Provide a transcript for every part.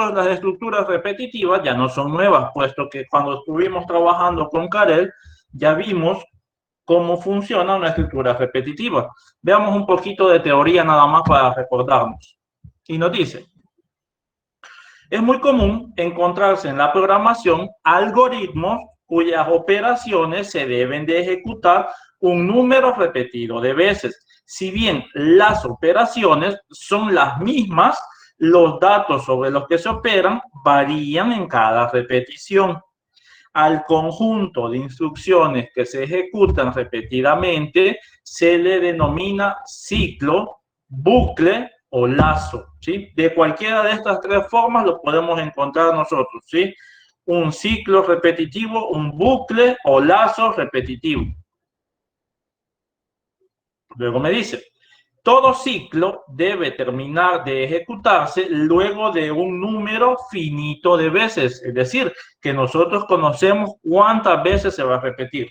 nosotros las estructuras repetitivas ya no son nuevas, puesto que cuando estuvimos trabajando con Karel, ya vimos cómo funciona una estructura repetitiva. Veamos un poquito de teoría nada más para recordarnos. Y nos dice, es muy común encontrarse en la programación algoritmos cuyas operaciones se deben de ejecutar un número repetido de veces. Si bien las operaciones son las mismas, los datos sobre los que se operan varían en cada repetición. Al conjunto de instrucciones que se ejecutan repetidamente se le denomina ciclo, bucle o lazo, ¿sí? De cualquiera de estas tres formas lo podemos encontrar nosotros, ¿sí? Un ciclo repetitivo, un bucle o lazo repetitivo. Luego me dice, todo ciclo debe terminar de ejecutarse luego de un número finito de veces, es decir, que nosotros conocemos cuántas veces se va a repetir,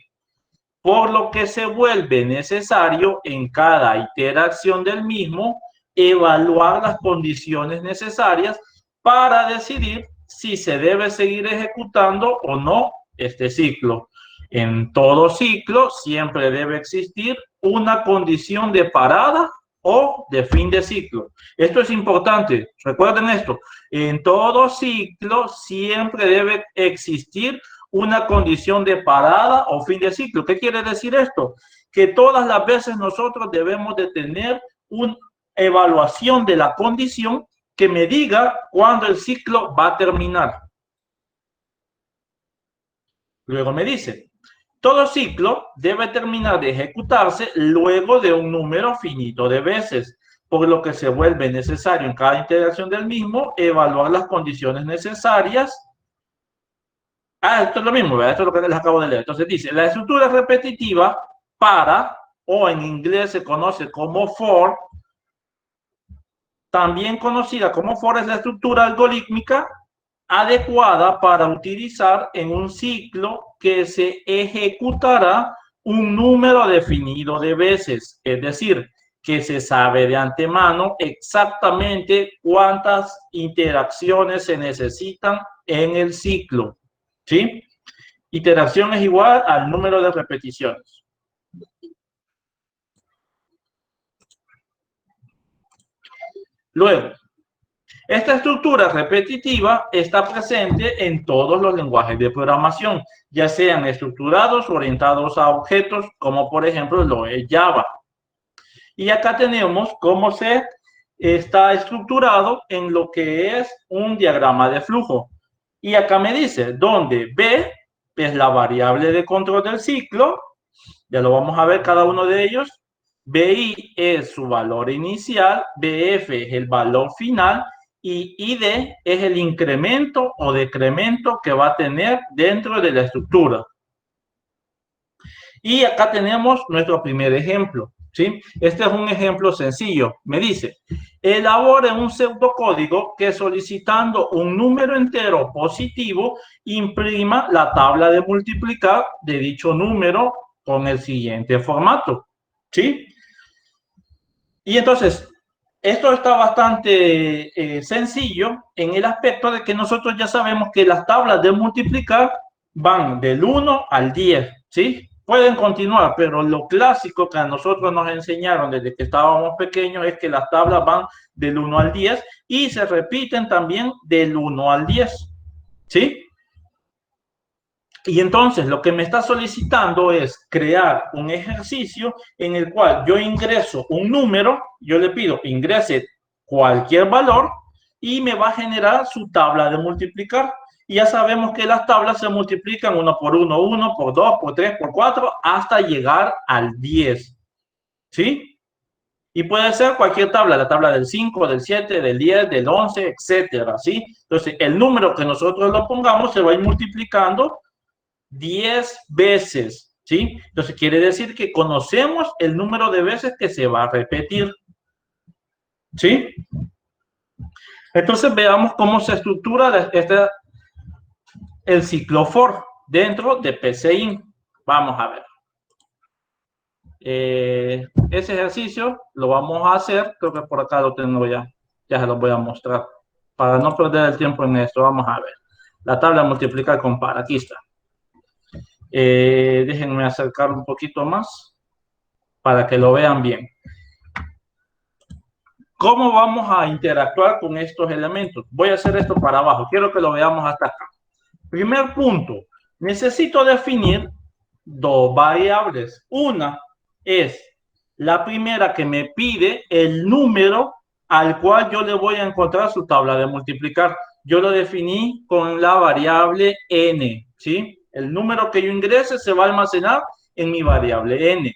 por lo que se vuelve necesario en cada iteración del mismo evaluar las condiciones necesarias para decidir si se debe seguir ejecutando o no este ciclo. En todo ciclo siempre debe existir una condición de parada o de fin de ciclo. Esto es importante, recuerden esto, en todo ciclo siempre debe existir una condición de parada o fin de ciclo. ¿Qué quiere decir esto? Que todas las veces nosotros debemos de tener una evaluación de la condición que me diga cuándo el ciclo va a terminar. Luego me dice, todo ciclo debe terminar de ejecutarse luego de un número finito de veces, por lo que se vuelve necesario en cada integración del mismo evaluar las condiciones necesarias. Esto es lo mismo, ¿verdad? Esto es lo que les acabo de leer. Entonces dice, la estructura repetitiva para, o en inglés se conoce como for, también conocida como for, es la estructura algorítmica adecuada para utilizar en un ciclo que se ejecutará un número definido de veces, es decir, que se sabe de antemano exactamente cuántas interacciones se necesitan en el ciclo, ¿sí? Iteración es igual al número de repeticiones. Luego, esta estructura repetitiva está presente en todos los lenguajes de programación, ya sean estructurados o orientados a objetos, como por ejemplo lo es Java. Y acá tenemos cómo se está estructurado en lo que es un diagrama de flujo. Y acá me dice, donde B es la variable de control del ciclo, ya lo vamos a ver cada uno de ellos. BI es su valor inicial, BF es el valor final y ID es el incremento o decremento que va a tener dentro de la estructura. Y acá tenemos nuestro primer ejemplo, ¿sí? Este es un ejemplo sencillo. Me dice, elabore un pseudocódigo que solicitando un número entero positivo imprima la tabla de multiplicar de dicho número con el siguiente formato, ¿sí? Y entonces, esto está bastante sencillo en el aspecto de que nosotros ya sabemos que las tablas de multiplicar van del 1 al 10, ¿sí? Pueden continuar, pero lo clásico que a nosotros nos enseñaron desde que estábamos pequeños es que las tablas van del 1 al 10 y se repiten también del 1 al 10, ¿sí? Y entonces lo que me está solicitando es crear un ejercicio en el cual yo ingreso un número, yo le pido ingrese cualquier valor y me va a generar su tabla de multiplicar. Y ya sabemos que las tablas se multiplican 1 por 1, 1 por 2, por 3, por 4, hasta llegar al 10. ¿Sí? Y puede ser cualquier tabla, la tabla del 5, del 7, del 10, del 11, etcétera, ¿sí? Entonces, el número que nosotros lo pongamos se va a ir multiplicando 10 veces, ¿sí? Entonces quiere decir que conocemos el número de veces que se va a repetir, ¿sí? Entonces veamos cómo se estructura el ciclo for dentro de PCIN. Vamos a ver. Ese ejercicio lo vamos a hacer, creo que por acá lo tengo ya se lo voy a mostrar. para no perder el tiempo en esto, vamos a ver. La tabla de multiplicar con par, aquí está. Déjenme acercar un poquito más para que lo vean bien. ¿Cómo vamos a interactuar con estos elementos? Voy a hacer esto para abajo. Quiero que lo veamos hasta acá. Primer punto. Necesito definir dos variables. Una es la primera que me pide el número al cual yo le voy a encontrar su tabla de multiplicar. Yo lo definí con la variable n, ¿sí? El número que yo ingrese se va a almacenar en mi variable n.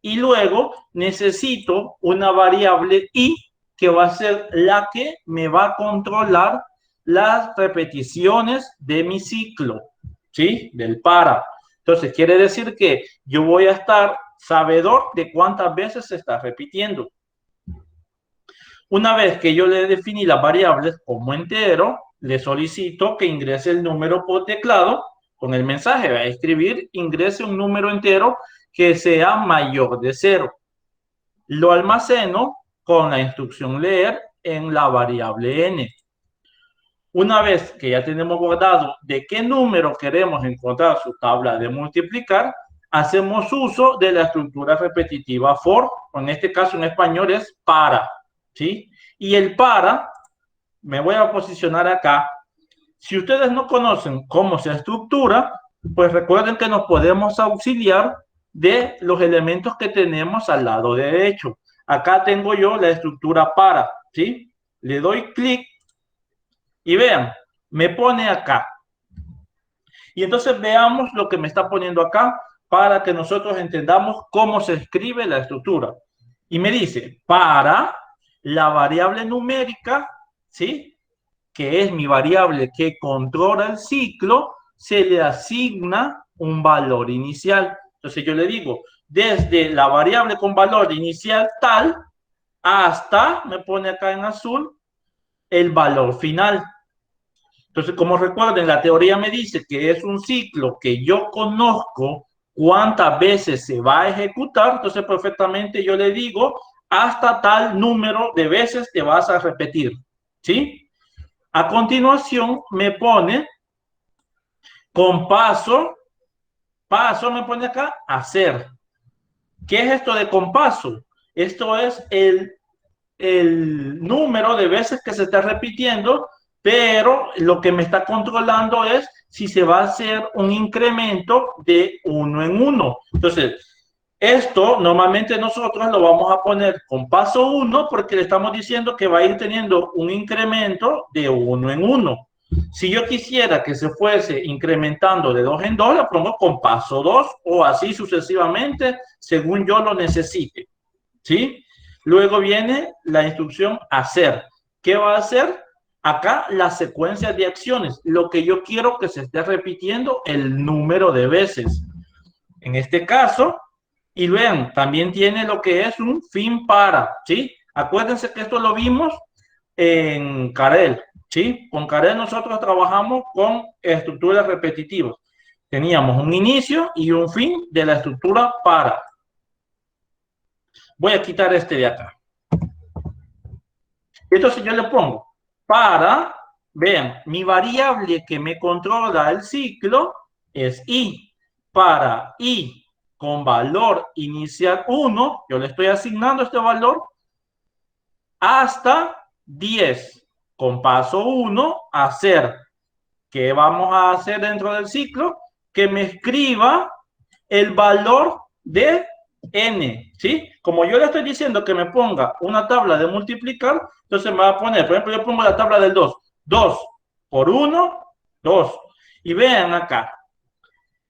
Y luego necesito una variable i que va a ser la que me va a controlar las repeticiones de mi ciclo, ¿sí? Del para. Entonces, quiere decir que yo voy a estar sabedor de cuántas veces se está repitiendo. Una vez que yo le definí las variables como entero, le solicito que ingrese el número por teclado con el mensaje. Va a escribir, ingrese un número entero que sea mayor de 0. Lo almaceno con la instrucción leer en la variable n. Una vez que ya tenemos guardado de qué número queremos encontrar su tabla de multiplicar, hacemos uso de la estructura repetitiva for, o en este caso en español es para, ¿sí? Y el para, me voy a posicionar acá. Si ustedes no conocen cómo se estructura, pues recuerden que nos podemos auxiliar de los elementos que tenemos al lado derecho. Acá tengo yo la estructura para, ¿sí? Le doy clic y vean, me pone acá. Y entonces veamos lo que me está poniendo acá para que nosotros entendamos cómo se escribe la estructura. Y me dice, para la variable numérica, ¿sí? Que es mi variable que controla el ciclo, se le asigna un valor inicial. Entonces yo le digo, desde la variable con valor inicial tal hasta, me pone acá en azul, el valor final. Entonces, como recuerden, la teoría me dice que es un ciclo que yo conozco cuántas veces se va a ejecutar, entonces perfectamente yo le digo hasta tal número de veces te vas a repetir, ¿sí? A continuación me pone con paso me pone acá hacer. ¿Qué es esto de con paso? Esto es el número de veces que se está repitiendo, pero lo que me está controlando es si se va a hacer un incremento de 1 en 1. Entonces, esto normalmente nosotros lo vamos a poner con paso 1 porque le estamos diciendo que va a ir teniendo un incremento de 1 en 1. Si yo quisiera que se fuese incrementando de 2 en 2, lo pongo con paso 2 o así sucesivamente según yo lo necesite, ¿sí? Luego viene la instrucción hacer. ¿Qué va a hacer? Acá la secuencia de acciones. Lo que yo quiero que se esté repitiendo el número de veces. En este caso, y vean, también tiene lo que es un fin para, ¿sí? Acuérdense que esto lo vimos en Carel, ¿sí? Con Carel nosotros trabajamos con estructuras repetitivas. Teníamos un inicio y un fin de la estructura para. Voy a quitar este de acá. Entonces yo le pongo para, vean, mi variable que me controla el ciclo es i. Para i con valor inicial 1, yo le estoy asignando este valor hasta 10. Con paso 1, hacer. ¿Qué vamos a hacer dentro del ciclo? Que me escriba el valor de n, ¿sí? Como yo le estoy diciendo que me ponga una tabla de multiplicar, entonces me va a poner, por ejemplo, yo pongo la tabla del 2. 2 por 1, 2. Y vean acá,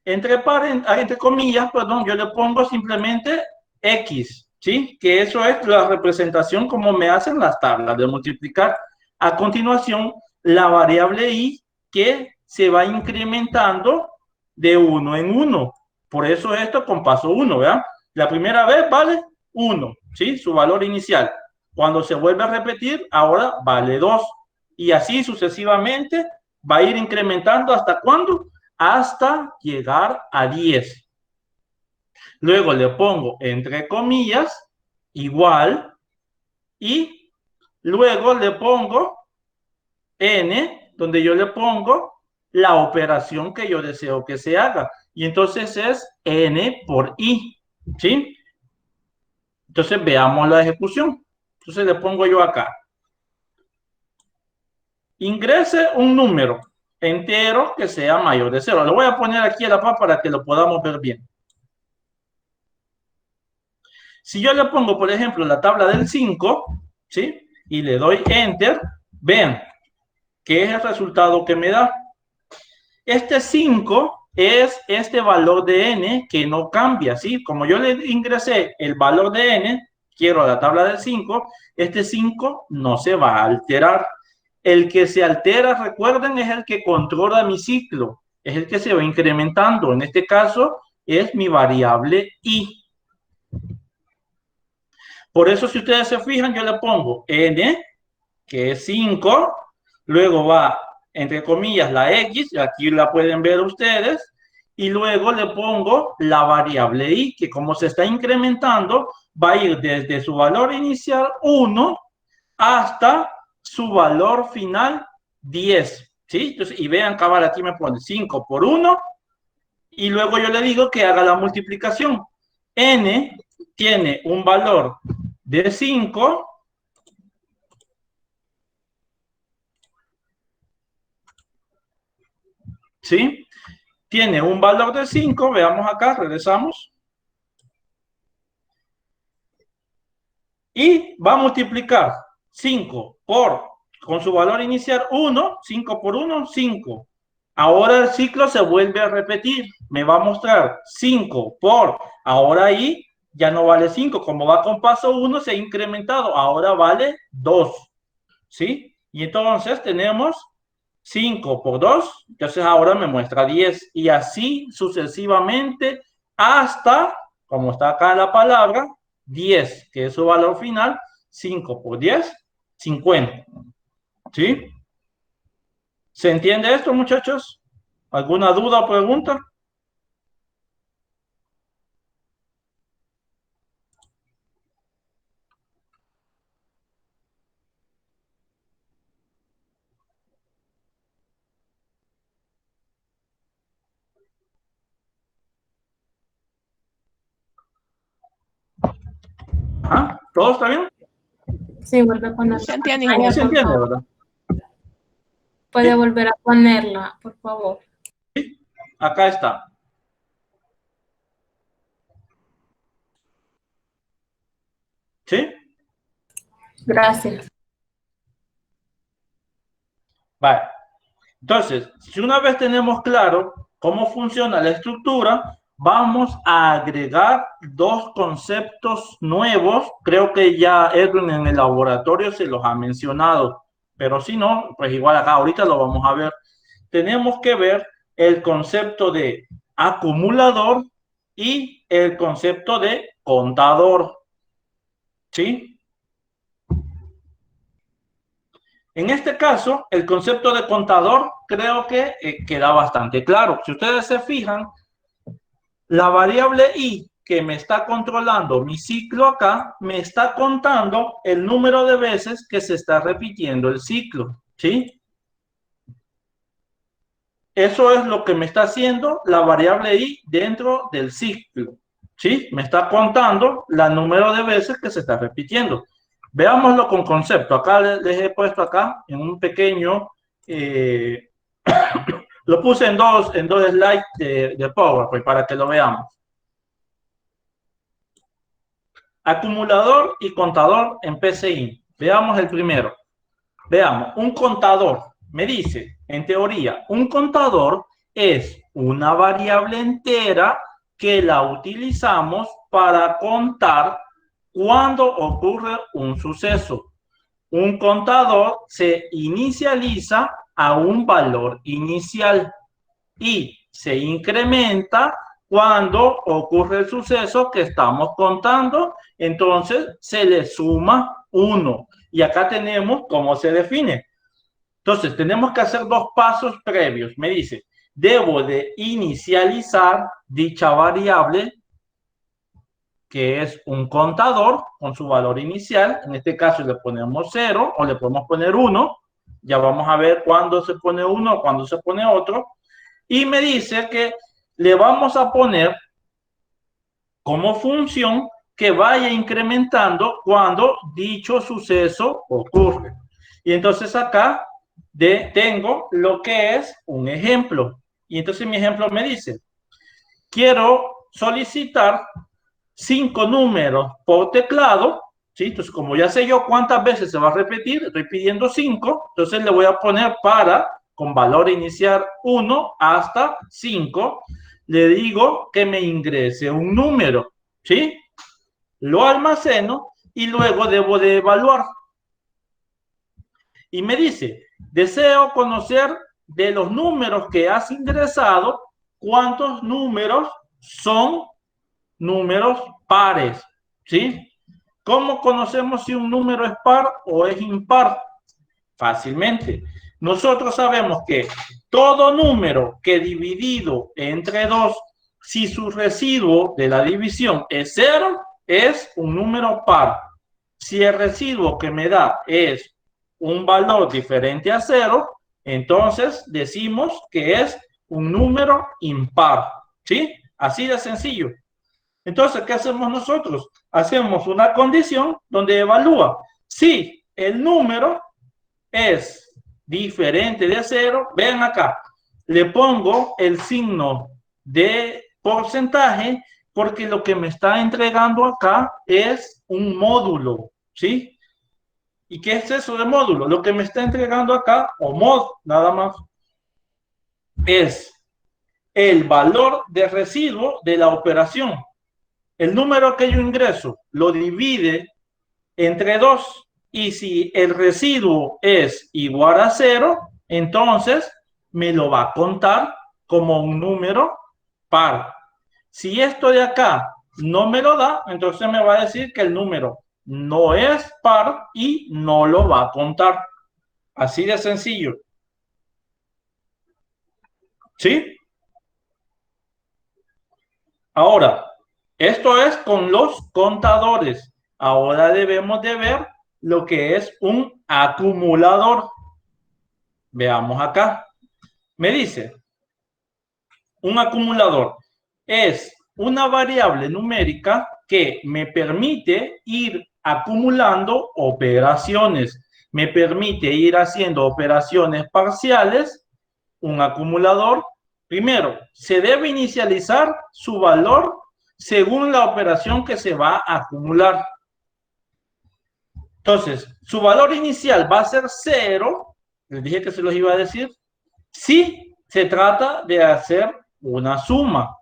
entre comillas, perdón, yo le pongo simplemente x, ¿sí? Que eso es la representación como me hacen las tablas de multiplicar. A continuación, la variable i que se va incrementando de 1 en 1. Por eso esto con paso 1, ¿verdad? La primera vez vale 1, ¿sí? Su valor inicial. Cuando se vuelve a repetir, ahora vale 2. Y así sucesivamente va a ir incrementando hasta ¿cuándo? Hasta llegar a 10. Luego le pongo entre comillas, igual, y luego le pongo n, donde yo le pongo la operación que yo deseo que se haga. Y entonces es n por i, ¿sí? Entonces veamos la ejecución. Entonces le pongo yo acá. Ingrese un número entero que sea mayor de 0. Lo voy a poner aquí a la par para que lo podamos ver bien. Si yo le pongo, por ejemplo, la tabla del 5, ¿sí? Y le doy Enter, vean qué es el resultado que me da. Este 5 es este valor de n que no cambia, ¿sí? Como yo le ingresé el valor de n, quiero la tabla del 5, este 5 no se va a alterar. El que se altera, recuerden, es el que controla mi ciclo, es el que se va incrementando. En este caso es mi variable i. Por eso, si ustedes se fijan, yo le pongo n, que es 5, luego va, entre comillas, la x, aquí la pueden ver ustedes, y luego le pongo la variable i, que como se está incrementando, va a ir desde su valor inicial 1 hasta su valor final 10, ¿sí? Entonces, y vean, cabal, aquí me pone 5 por 1, y luego yo le digo que haga la multiplicación. N tiene un valor de 5, ¿sí? Tiene un valor de 5, veamos acá, regresamos. Y va a multiplicar 5 por, con su valor inicial 1, 5 por 1, 5. Ahora el ciclo se vuelve a repetir. Me va a mostrar 5 por, ahora ahí ya no vale 5. Como va con paso 1, se ha incrementado. Ahora vale 2. ¿Sí? Y entonces tenemos 5 por 2. Entonces ahora me muestra 10. Y así sucesivamente hasta, como está acá la palabra, 10, que es su valor final. 5 por 10, 50. ¿Sí? ¿Se entiende esto, muchachos? ¿Alguna duda o pregunta? ¿Ah? ¿Todo está bien? Sí, vuelve a poner Se la entiende, pantalla, ingeniero. Se por entiende, favor. ¿verdad? Puede volver a ponerla, por favor. Acá está. ¿Sí? Gracias. Vale. Entonces, si una vez tenemos claro cómo funciona la estructura, vamos a agregar dos conceptos nuevos. Creo que ya Edwin en el laboratorio se los ha mencionado, pero si no, pues igual acá ahorita lo vamos a ver. Tenemos que ver el concepto de acumulador y el concepto de contador. ¿Sí? En este caso, el concepto de contador creo que queda bastante claro. Si ustedes se fijan, la variable i que me está controlando mi ciclo acá, me está contando el número de veces que se está repitiendo el ciclo, ¿sí? Eso es lo que me está haciendo la variable i dentro del ciclo, ¿sí? Me está contando el número de veces que se está repitiendo. Veámoslo con concepto. Acá les he puesto acá en un pequeño, lo puse en dos slides de PowerPoint para que lo veamos. Acumulador y contador en PCI. Veamos el primero. Veamos, un contador. Me dice, en teoría, un contador es una variable entera que la utilizamos para contar cuando ocurre un suceso. Un contador se inicializa a un valor inicial y se incrementa cuando ocurre el suceso que estamos contando. Entonces se le suma 1. Y acá tenemos cómo se define. Entonces tenemos que hacer dos pasos previos. Me dice, debo de inicializar dicha variable, que es un contador con su valor inicial. En este caso le ponemos 0 o le podemos poner 1. Ya vamos a ver cuándo se pone uno, cuándo se pone otro. Y me dice que le vamos a poner como función que vaya incrementando cuando dicho suceso ocurre. Y entonces acá tengo lo que es un ejemplo. Y entonces mi ejemplo me dice, quiero solicitar 5 números por teclado, ¿sí? Entonces, como ya sé yo cuántas veces se va a repetir, estoy pidiendo 5, entonces le voy a poner con valor inicial 1 hasta 5, le digo que me ingrese un número, ¿sí? Lo almaceno y luego debo de evaluar. Y me dice, deseo conocer de los números que has ingresado, cuántos números son números pares, ¿sí? ¿Cómo conocemos si un número es par o es impar? Fácilmente. Nosotros sabemos que todo número que dividido entre 2, si su residuo de la división es 0, es un número par. Si el residuo que me da es un valor diferente a 0, entonces decimos que es un número impar, ¿sí? Así de sencillo. Entonces, ¿qué hacemos nosotros? Hacemos una condición donde evalúa si el número es diferente de 0. Vean acá, le pongo el signo de porcentaje porque lo que me está entregando acá es un módulo, ¿sí? ¿Y qué es eso de módulo? Lo que me está entregando acá, o mod, nada más, es el valor de residuo de la operación. El número que yo ingreso lo divide entre 2 y si el residuo es igual a 0, entonces me lo va a contar como un número par. Si esto de acá no me lo da, entonces me va a decir que el número no es par y no lo va a contar. Así de sencillo. ¿Sí? Ahora, esto es con los contadores. Ahora debemos de ver lo que es un acumulador. Veamos acá. Me dice, un acumulador es una variable numérica que me permite ir acumulando operaciones. Me permite ir haciendo operaciones parciales. Un acumulador, primero, se debe inicializar su valor según la operación que se va a acumular. Entonces, su valor inicial va a ser 0. Les dije que se los iba a decir. Si se trata de hacer una suma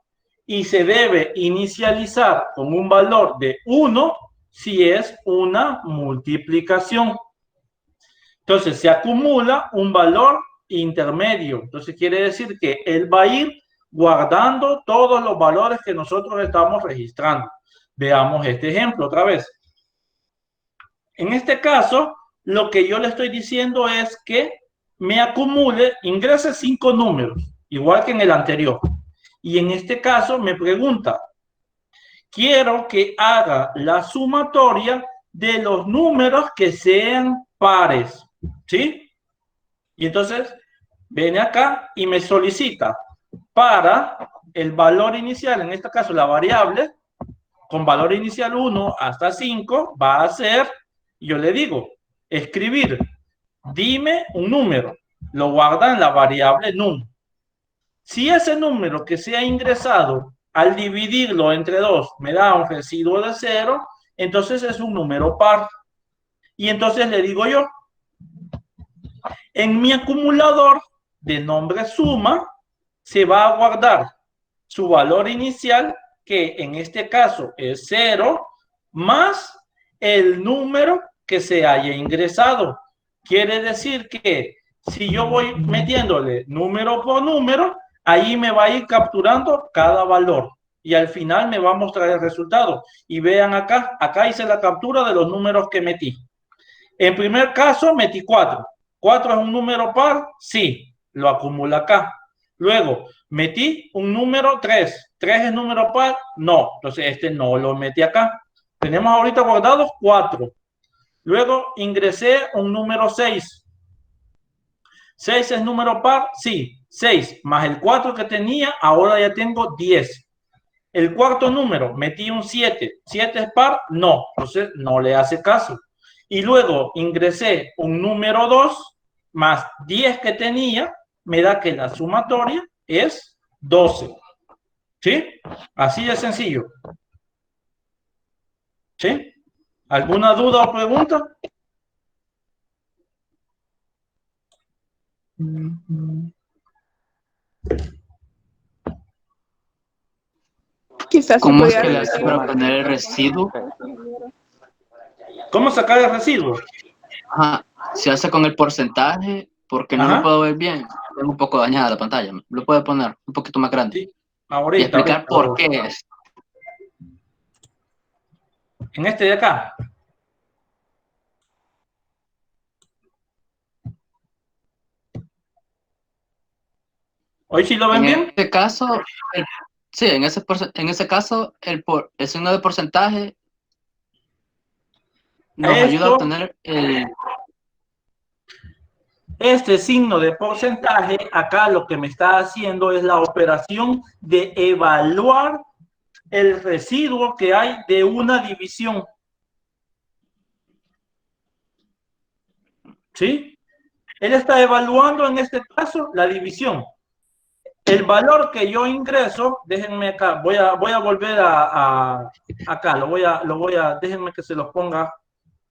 y se debe inicializar con un valor de 1 si es una multiplicación. Entonces, se acumula un valor intermedio. Entonces, quiere decir que él va a ir guardando todos los valores que nosotros estamos registrando. Veamos este ejemplo otra vez. En este caso, lo que yo le estoy diciendo es que me acumule, ingrese 5 números, igual que en el anterior. Y en este caso me pregunta, quiero que haga la sumatoria de los números que sean pares, ¿sí? Y entonces viene acá y me solicita para el valor inicial, en este caso la variable, con valor inicial 1 hasta 5, va a ser, yo le digo, escribir, dime un número, lo guarda en la variable num. Si ese número que se ha ingresado al dividirlo entre 2 me da un residuo de 0, entonces es un número par. Y entonces le digo yo, en mi acumulador de nombre suma, se va a guardar su valor inicial, que en este caso es 0, más el número que se haya ingresado. Quiere decir que si yo voy metiéndole número por número, ahí me va a ir capturando cada valor y al final me va a mostrar el resultado. Y vean acá, acá hice la captura de los números que metí. En primer caso metí 4. 4 es un número par, sí, lo acumula acá. Luego, metí un número 3. 3 es número par, no. Entonces, este no lo metí acá. Tenemos ahorita guardados 4. Luego, ingresé un número 6. ¿6 es número par? Sí. 6 más el 4 que tenía, ahora ya tengo 10. El cuarto número, metí un 7. ¿7 es par? No. Entonces no le hace caso. Y luego ingresé un número 2 más 10 que tenía, me da que la sumatoria es 12. ¿Sí? Así de sencillo. ¿Sí? ¿Alguna duda o pregunta? Quizás se ¿Cómo es podía que le hace repetir. para obtener el residuo? ¿Cómo sacar el residuo? Ajá. Se hace con el porcentaje porque no lo Ajá. puedo ver bien. Tengo un poco dañada la pantalla. Lo puedo poner un poquito más grande. Sí. Y Ahorita. explicar por qué es. En este de acá. ¿Hoy sí lo ven En bien? este caso, sí, en ese caso, el signo de porcentaje nos ayuda a obtener Este signo de porcentaje, acá lo que me está haciendo es la operación de evaluar el residuo que hay de una división. ¿Sí? Él está evaluando en este caso la división. El valor que yo ingreso, déjenme acá, voy a volver acá, déjenme que se los ponga.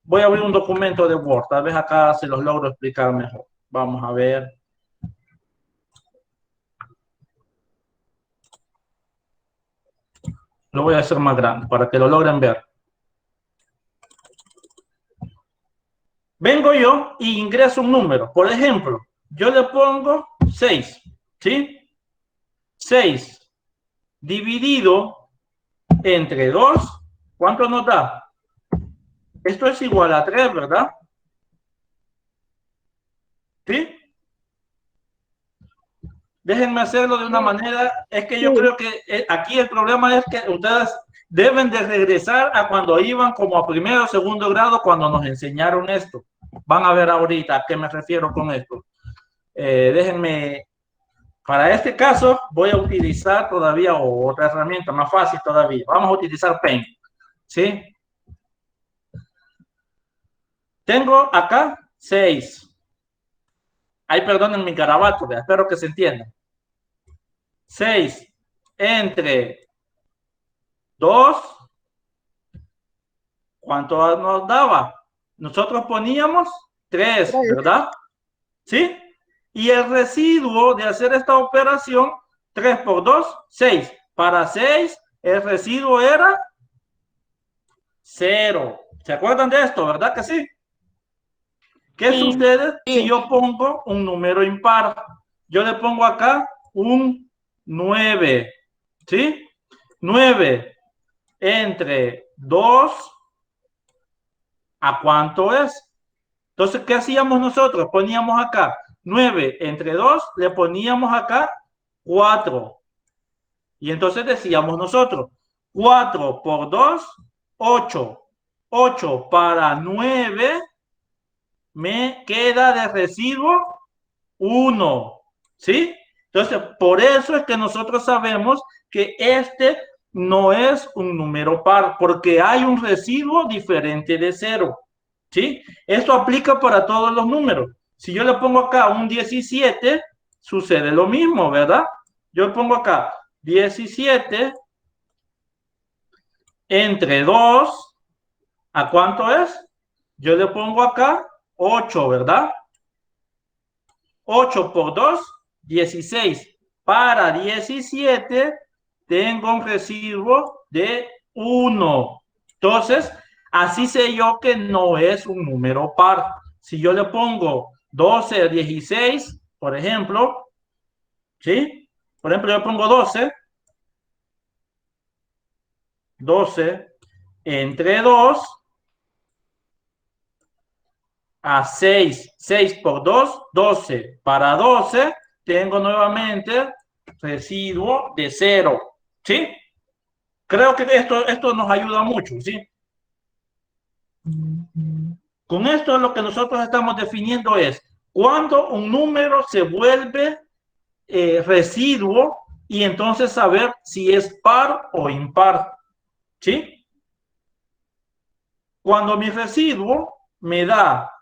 Voy a abrir un documento de Word, tal vez acá se los logro explicar mejor. Vamos a ver. Lo voy a hacer más grande para que lo logren ver. Vengo yo y ingreso un número. Por ejemplo, yo le pongo 6, ¿sí? 6 dividido entre 2, ¿cuánto nos da? Esto es igual a 3, ¿verdad? ¿Sí? Déjenme hacerlo de una manera, es que yo creo que aquí el problema es que ustedes deben de regresar a cuando iban como a primero o segundo grado cuando nos enseñaron esto. Van a ver ahorita a qué me refiero con esto. Déjenme, para este caso voy a utilizar todavía otra herramienta más fácil todavía. Vamos a utilizar Paint, ¿sí? Tengo acá 6. Ay, perdonen mi garabato, espero que se entienda. 6 entre 2, ¿cuánto nos daba? Nosotros poníamos 3, ¿verdad? ¿Sí? Y el residuo de hacer esta operación, 3 por 2, 6. Para 6, el residuo era 0. ¿Se acuerdan de esto, verdad que sí? ¿Qué sucede si yo pongo un número impar? Yo le pongo acá un 9, ¿sí? 9 entre 2, ¿a cuánto es? Entonces, ¿qué hacíamos nosotros? Poníamos acá 9 entre 2, le poníamos acá 4. Y entonces decíamos nosotros, 4 por 2, 8. 8 para 9, me queda de residuo 1. ¿Sí? Entonces, por eso es que nosotros sabemos que este no es un número par, porque hay un residuo diferente de 0. ¿Sí? Esto aplica para todos los números. Si yo le pongo acá un 17, sucede lo mismo, ¿verdad? Yo pongo acá 17 entre 2, ¿a cuánto es? Yo le pongo acá 8, ¿verdad? 8 por 2, 16. Para 17 tengo un residuo de 1. Entonces, así sé yo que no es un número par. Si yo le pongo 12 a 16, por ejemplo, ¿sí? Por ejemplo, yo pongo 12. 12 entre 2 a 6. 6 por 2, 12. Para 12 tengo nuevamente residuo de 0. ¿Sí? Creo que esto nos ayuda mucho, ¿sí? Con esto lo que nosotros estamos definiendo es cuando un número se vuelve residuo y entonces saber si es par o impar. ¿Sí? Cuando mi residuo me da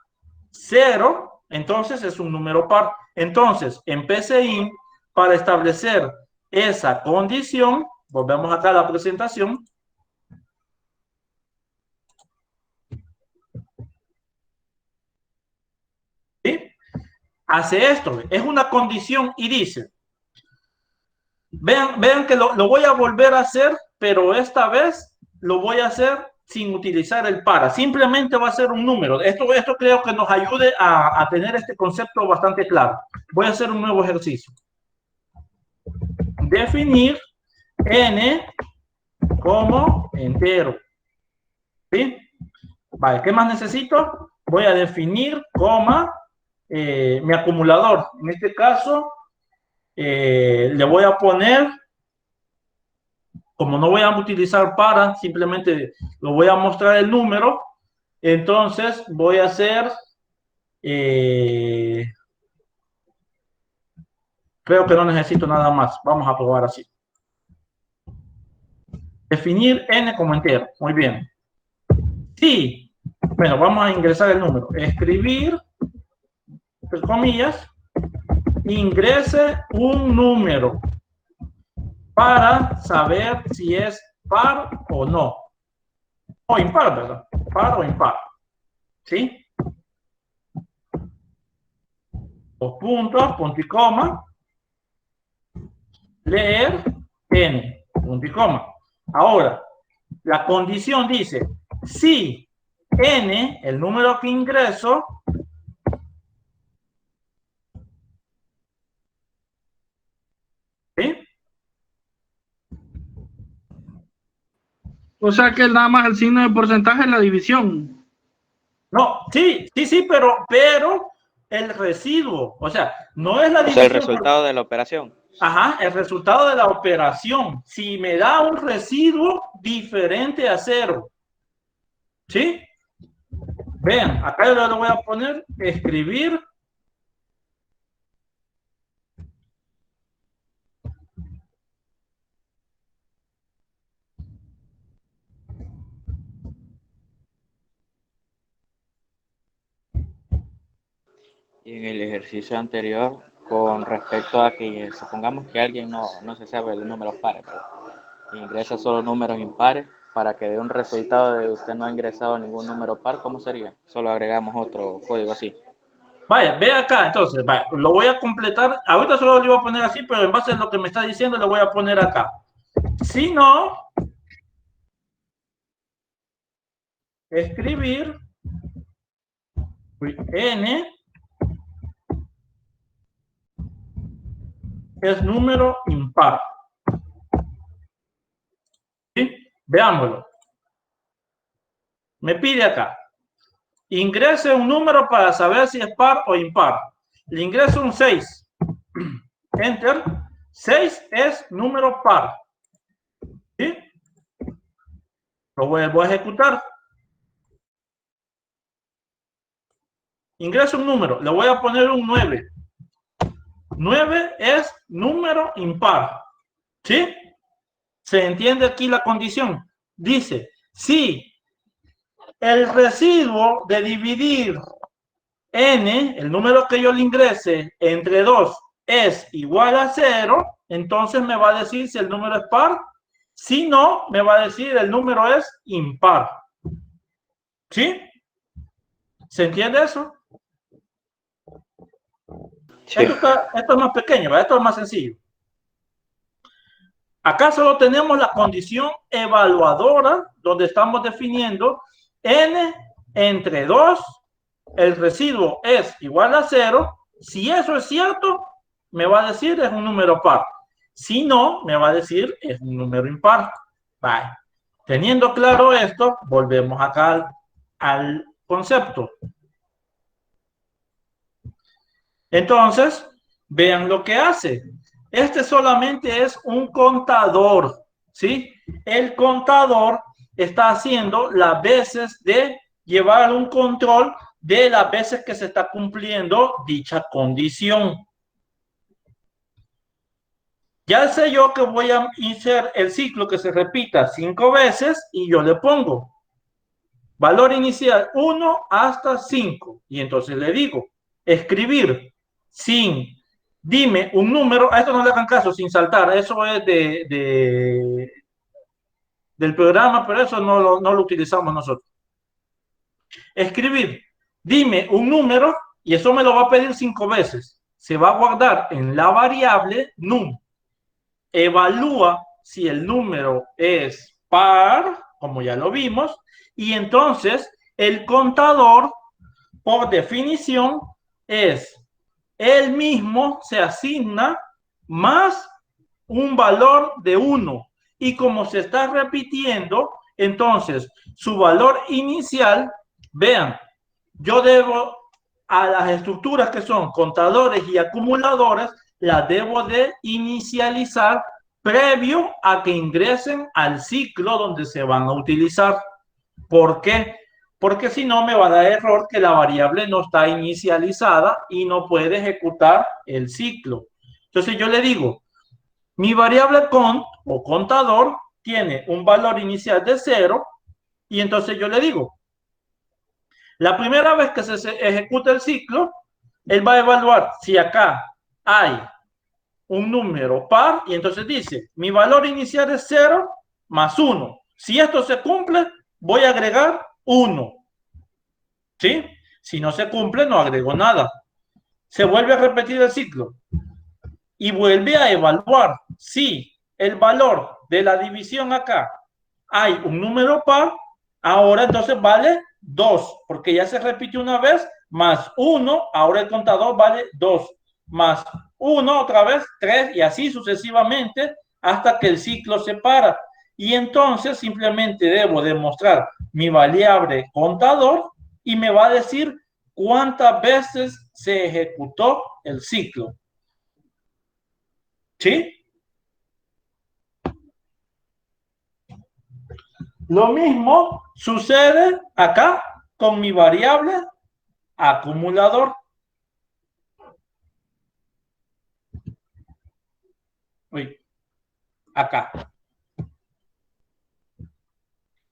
0, entonces es un número par. Entonces, en PCIN, para establecer esa condición, volvemos acá a la presentación. ¿Sí? Hace esto, es una condición y dice, vean que lo voy a volver a hacer, pero esta vez lo voy a hacer sin utilizar el para. Simplemente va a ser un número. Esto creo que nos ayude a tener este concepto bastante claro. Voy a hacer un nuevo ejercicio. Definir n como entero. ¿Sí? Vale, ¿qué más necesito? Voy a definir coma mi acumulador. En este caso, le voy a poner, como no voy a utilizar para, simplemente lo voy a mostrar el número. Entonces voy a hacer, creo que no necesito nada más. Vamos a probar así. Definir n como entero. Muy bien. Sí. Bueno, vamos a ingresar el número. Escribir, entre comillas, ingrese un número para saber si es par o no. O impar, ¿verdad? Par o impar. ¿Sí? Dos puntos, punto y coma. Leer n, punto y coma. Ahora, la condición dice, si n, el número que ingreso, ¿sí? O sea que nada más el signo de porcentaje es la división. No, sí, pero el residuo, o sea, no es la división. O sea, el resultado de la operación. Ajá, el resultado de la operación. Si me da un residuo diferente a 0. ¿Sí? Vean, acá yo le voy a poner escribir. Y en el ejercicio anterior, con respecto a que supongamos que alguien no se sabe los números pares, pero ingresa solo números impares, para que dé un resultado de usted no ha ingresado ningún número par, ¿cómo sería? Solo agregamos otro código así. Vaya, ve acá, entonces, vaya, lo voy a completar. Ahorita solo le voy a poner así, pero en base a lo que me está diciendo, le voy a poner acá. Si no, escribir n es número impar. ¿Sí? Veámoslo. Me pide acá. Ingrese un número para saber si es par o impar. Le ingreso un 6. Enter. 6 es número par. ¿Sí? Lo vuelvo a ejecutar. Ingreso un número. Le voy a poner un 9. 9 es número impar. ¿Sí? ¿Se entiende aquí la condición? Dice, si el residuo de dividir n, el número que yo le ingrese, entre 2 es igual a 0, entonces me va a decir si el número es par. Si no, me va a decir el número es impar. ¿Sí? ¿Se entiende eso? Sí. Esto es más pequeño, ¿verdad? Esto es más sencillo. Acá solo tenemos la condición evaluadora, donde estamos definiendo n entre 2, el residuo es igual a 0. Si eso es cierto, me va a decir es un número par. Si no, me va a decir es un número impar. Vale. Teniendo claro esto, volvemos acá al concepto. Entonces, vean lo que hace. Este solamente es un contador, ¿sí? El contador está haciendo las veces de llevar un control de las veces que se está cumpliendo dicha condición. Ya sé yo que voy a hacer el ciclo que se repita 5 veces y yo le pongo valor inicial 1 hasta 5. Y entonces le digo, escribir sin, dime un número, a esto no le hagan caso, sin saltar, eso es del programa, pero eso no lo utilizamos nosotros. Escribir, dime un número, y eso me lo va a pedir 5 veces. Se va a guardar en la variable num. Evalúa si el número es par, como ya lo vimos, y entonces el contador, por definición, es el mismo, se asigna más un valor de 1. Y como se está repitiendo, entonces su valor inicial, vean, yo debo a las estructuras que son contadores y acumuladores, las debo de inicializar previo a que ingresen al ciclo donde se van a utilizar. ¿Por qué? Porque si no me va a dar error que la variable no está inicializada y no puede ejecutar el ciclo. Entonces yo le digo, mi variable cont o contador tiene un valor inicial de 0 y entonces yo le digo, la primera vez que se ejecuta el ciclo, él va a evaluar si acá hay un número par y entonces dice, mi valor inicial es 0 más 1. Si esto se cumple, voy a agregar 1. ¿Sí? Si no se cumple, no agrego nada. Se vuelve a repetir el ciclo y vuelve a evaluar si el valor de la división acá hay un número par, ahora entonces vale 2, porque ya se repitió una vez, más 1, ahora el contador vale 2, más 1 otra vez 3 y así sucesivamente hasta que el ciclo se para. Y entonces simplemente debo demostrar mi variable contador y me va a decir cuántas veces se ejecutó el ciclo. ¿Sí? Lo mismo sucede acá con mi variable acumulador. Uy, acá.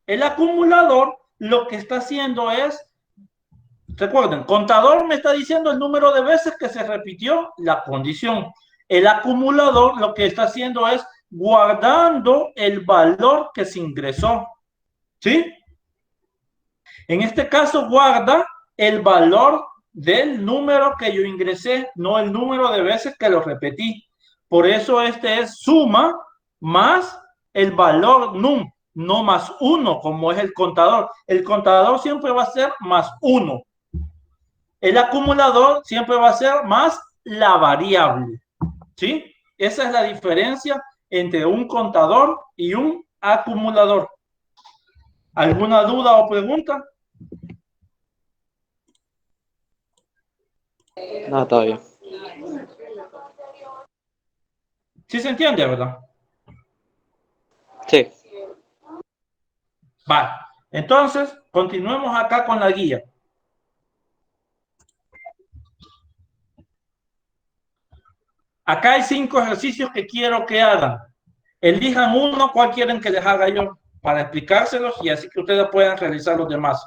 El acumulador lo que está haciendo es, recuerden, contador me está diciendo el número de veces que se repitió la condición. El acumulador lo que está haciendo es guardando el valor que se ingresó. ¿Sí? En este caso guarda el valor del número que yo ingresé, no el número de veces que lo repetí. Por eso este es suma más el valor num, no más 1 como es el contador. El contador siempre va a ser más 1. El acumulador siempre va a ser más la variable. ¿Sí? Esa es la diferencia entre un contador y un acumulador. ¿Alguna duda o pregunta? No, todo bien. ¿Sí se entiende, verdad? Sí. Vale. Entonces, continuemos acá con la guía. Acá hay 5 ejercicios que quiero que hagan. Elijan uno, cuál quieren que les haga yo para explicárselos y así que ustedes puedan realizar los demás.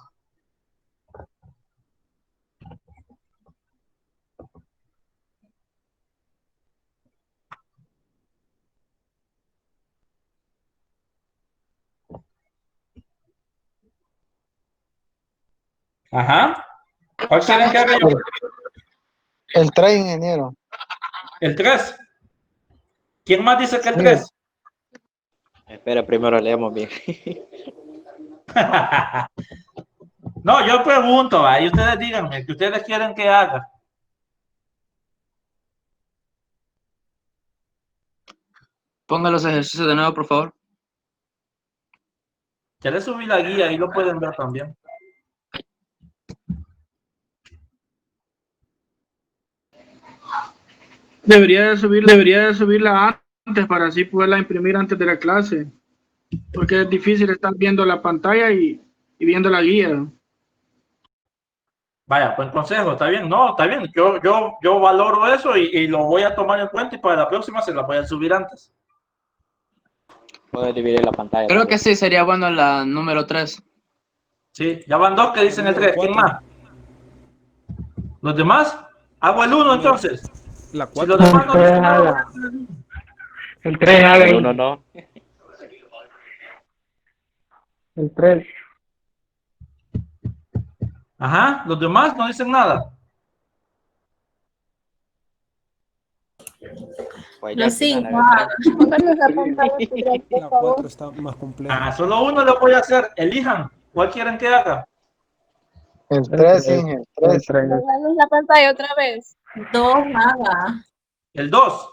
Ajá. ¿Cuál quieren que haga yo? El 3, ingeniero. El 3. ¿Quién más dice que el Sí. 3? Espera, primero leemos bien. No, yo pregunto, ahí ustedes díganme, ¿qué ustedes quieren que haga? Ponga los ejercicios de nuevo, por favor. Ya les subí la guía, ahí lo pueden ver también. Debería de subirla antes para así poderla imprimir antes de la clase. Porque es difícil estar viendo la pantalla y viendo la guía. Vaya, buen consejo, está bien, no, está bien. Yo valoro eso y lo voy a tomar en cuenta y para la próxima se la voy a subir antes. Puedes dividir la pantalla. Creo que también. sí, sería bueno la número 3. Sí, ya van dos que dicen el 3. ¿Quién más? ¿Los demás? Hago el 1 entonces. La Si 4. los demás no dicen nada, voy a hacer el 1. El 3 haga El ahí. 1 no. El 3. Ajá, los demás no dicen nada. Pues ya Los al final 5. era el La 4 está más compleja. Solo uno lo voy a hacer. Elijan. ¿Cuál quieren que haga? El 3, Inge. El 3. La pantalla otra vez. 2 haga. El 2.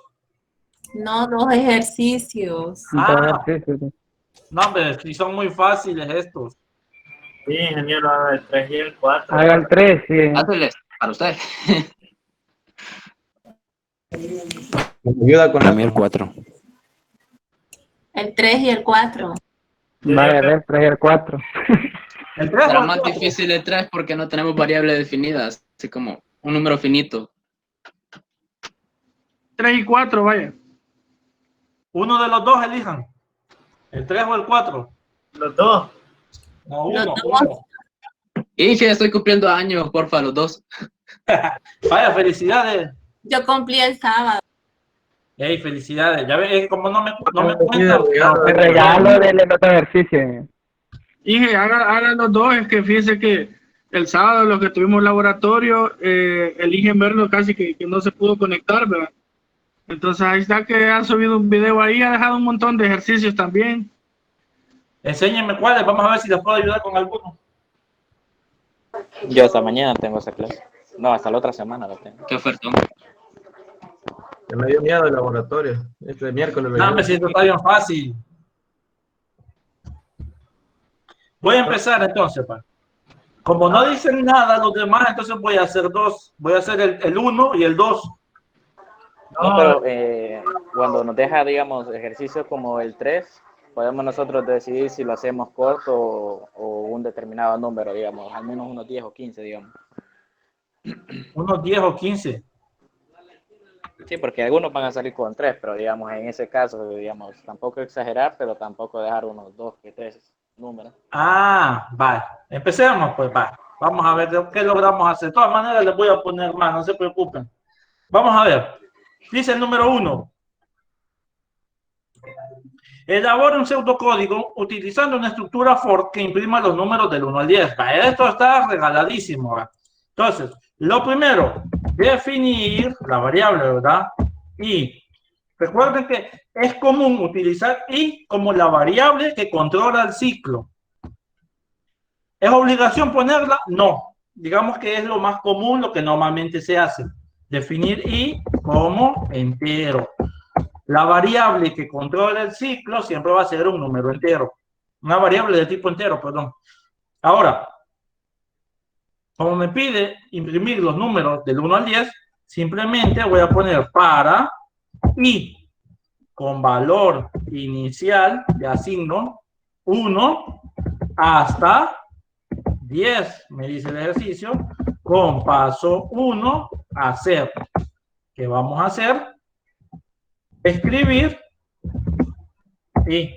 No, 2 ejercicios. Ah, no, hombre, si son muy fáciles estos. Sí, ingeniero, haga el 3 y el 4. Haga el 3, sí. Háceles para usted. Ayuda con la mía el 4. El 3 y el 4. Vaya, el 3 y el 4. El 3 Será o el más 4. difícil el 3 porque no tenemos variables definidas, así como un número finito. 3 y 4, vaya. Uno de los dos elijan. El 3 o el 4. Los dos. No, Los uno. dos. Uno. Y que estoy cumpliendo años, porfa, los dos. Vaya, felicidades. Yo cumplí el sábado. Hey, felicidades. Ya ves, como no me cuentan. El regalo del otro ejercicio. Inge, haga los dos. Es que fíjese que el sábado, los que tuvimos laboratorio, el Inge verlo casi que no se pudo conectar, ¿verdad? Entonces ahí está que ha subido un video ahí, ha dejado un montón de ejercicios también. Enséñenme cuáles. Vamos a ver si les puedo ayudar con alguno. Yo hasta mañana tengo esa clase. No, hasta la otra semana la tengo. Qué ofertón. Ya me dio miedo el laboratorio. Este miércoles. No, me siento está bien fácil. Voy a empezar entonces, pa. Como no dicen nada los demás, entonces voy a hacer dos. Voy a hacer el 1 y el 2. No, pero cuando nos deja, digamos, ejercicios como el 3, podemos nosotros decidir si lo hacemos corto o un determinado número, digamos, al menos unos 10 o 15, digamos. Unos 10 o 15. Sí, porque algunos van a salir con 3, pero digamos, en ese caso, digamos, tampoco exagerar, pero tampoco dejar unos 2 que 3 números. Ah, vale. Empecemos, pues, va. Vamos a ver qué logramos hacer. De todas maneras, les voy a poner más, no se preocupen. Vamos a ver. Dice el número 1. Elabora un pseudocódigo utilizando una estructura for que imprima los números del 1 al 10. Va, esto está regaladísimo, ¿va? Entonces, lo primero, definir la variable, ¿verdad? Y recuerden que es común utilizar y como la variable que controla el ciclo. ¿Es obligación ponerla? No. Digamos que es lo más común, lo que normalmente se hace. Definir y como entero. La variable que controla el ciclo siempre va a ser un número entero. Una variable de tipo entero, perdón. Ahora, como me pide imprimir los números del 1 al 10, simplemente voy a poner para y con valor inicial de asigno 1 hasta 10, me dice el ejercicio, con paso 1 hacer. ¿Qué vamos a hacer? Escribir y...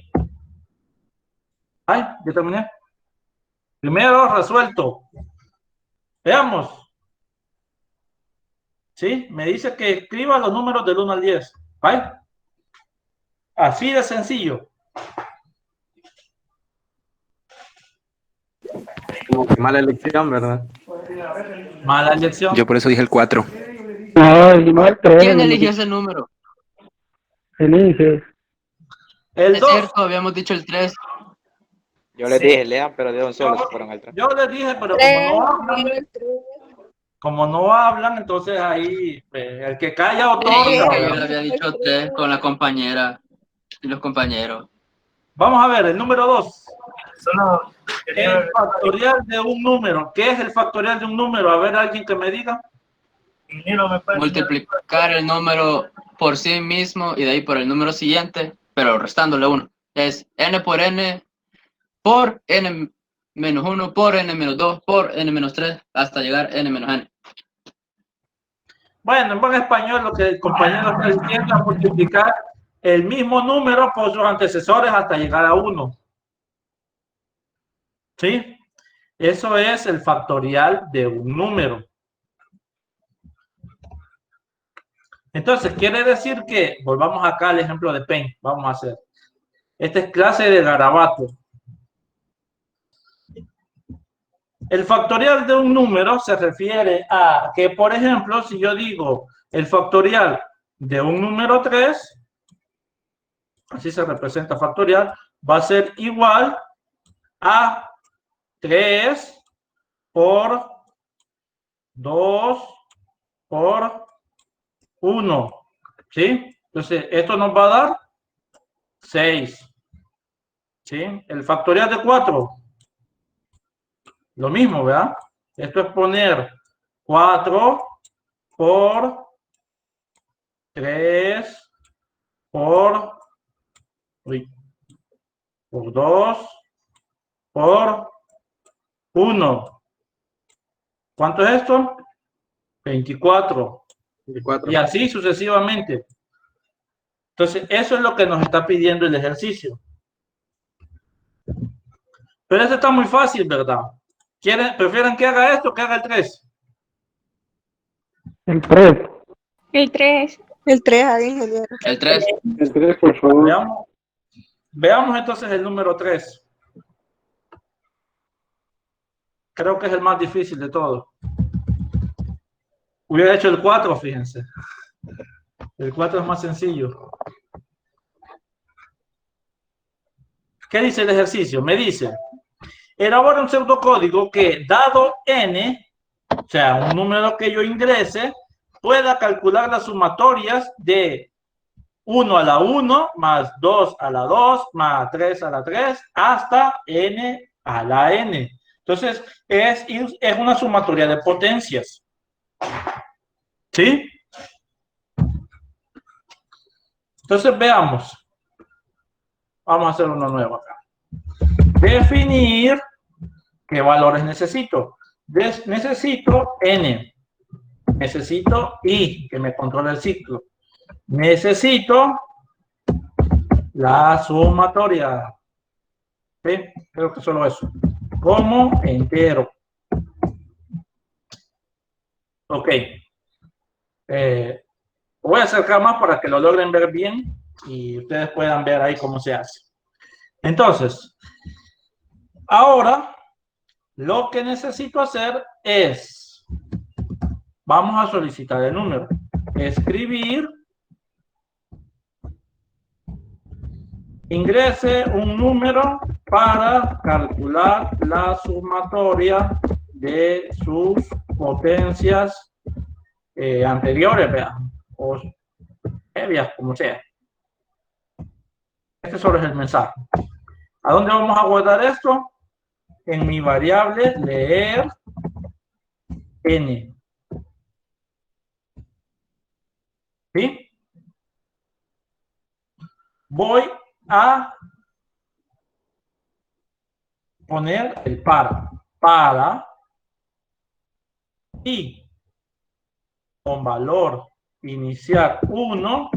¡Ay! Ya terminé. Primero resuelto. Veamos. ¿Sí? Me dice que escriba los números del 1 al 10. ¿Vale? Así de sencillo. Como que mala elección, ¿verdad? Mala elección. Yo por eso dije el 4. No, el 3. ¿Quién eligió ese número? El Inge. El Es 2. cierto, habíamos dicho el 3. Yo les dije, lean, pero de un solo se fueron al 3. Yo les dije, pero como no hablan, entonces ahí el que calla otorga. Yo le había dicho 3 con la compañera y los compañeros. Vamos a ver, el número 2. Solo El factorial de un número. ¿Qué es el factorial de un número? A ver, alguien que me diga. ingeniero, me puede Multiplicar el número por sí mismo y de ahí por el número siguiente, pero restándole 1. Es n por n por n menos 1 por n menos 2 por n menos 3 hasta llegar a n menos n. Bueno, en buen español lo que el compañero está diciendo es multiplicar el mismo número por sus antecesores hasta llegar a 1. ¿Sí? Eso es el factorial de un número. Entonces, quiere decir que, volvamos acá al ejemplo de Penn, vamos a hacer. Esta es clase de garabato. El factorial de un número se refiere a que, por ejemplo, si yo digo el factorial de un número 3, así se representa factorial, va a ser igual a 3 por 2 por 1. ¿Sí? Entonces, esto nos va a dar 6. ¿Sí? El factorial de 4. Lo mismo, ¿verdad? Esto es poner 4 por 3 por 2 por 1. ¿Cuánto es esto? 24. 24. Y así sucesivamente. Entonces, eso es lo que nos está pidiendo el ejercicio. Pero eso está muy fácil, ¿verdad? ¿Prefieren que haga esto o que haga el 3? El 3. El 3. El 3, ingeniero. El 3. El 3, por favor. Veamos entonces el número 3. Creo que es el más difícil de todos. Hubiera hecho el 4, fíjense. El 4 es más sencillo. ¿Qué dice el ejercicio? Me dice, elabora un pseudocódigo que, dado n, o sea, un número que yo ingrese, pueda calcular las sumatorias de 1 a la 1, más 2 a la 2, más 3 a la 3, hasta n a la n. Entonces, es una sumatoria de potencias. ¿Sí? Entonces, veamos. Vamos a hacer uno nuevo acá. Definir qué valores necesito. Necesito n. Necesito i, que me controle el ciclo. Necesito la sumatoria. ¿Sí? Creo que solo eso. Como entero. Ok. Voy a acercar más para que lo logren ver bien y ustedes puedan ver ahí cómo se hace. Entonces, ahora lo que necesito hacer es, vamos a solicitar el número. Escribir, ingrese un número para calcular la sumatoria de sus potencias anteriores, vean, o previas, como sea. Este solo es el mensaje. ¿A dónde vamos a guardar esto? En mi variable leer n. ¿Sí? Voy a poner el para y con valor inicial 1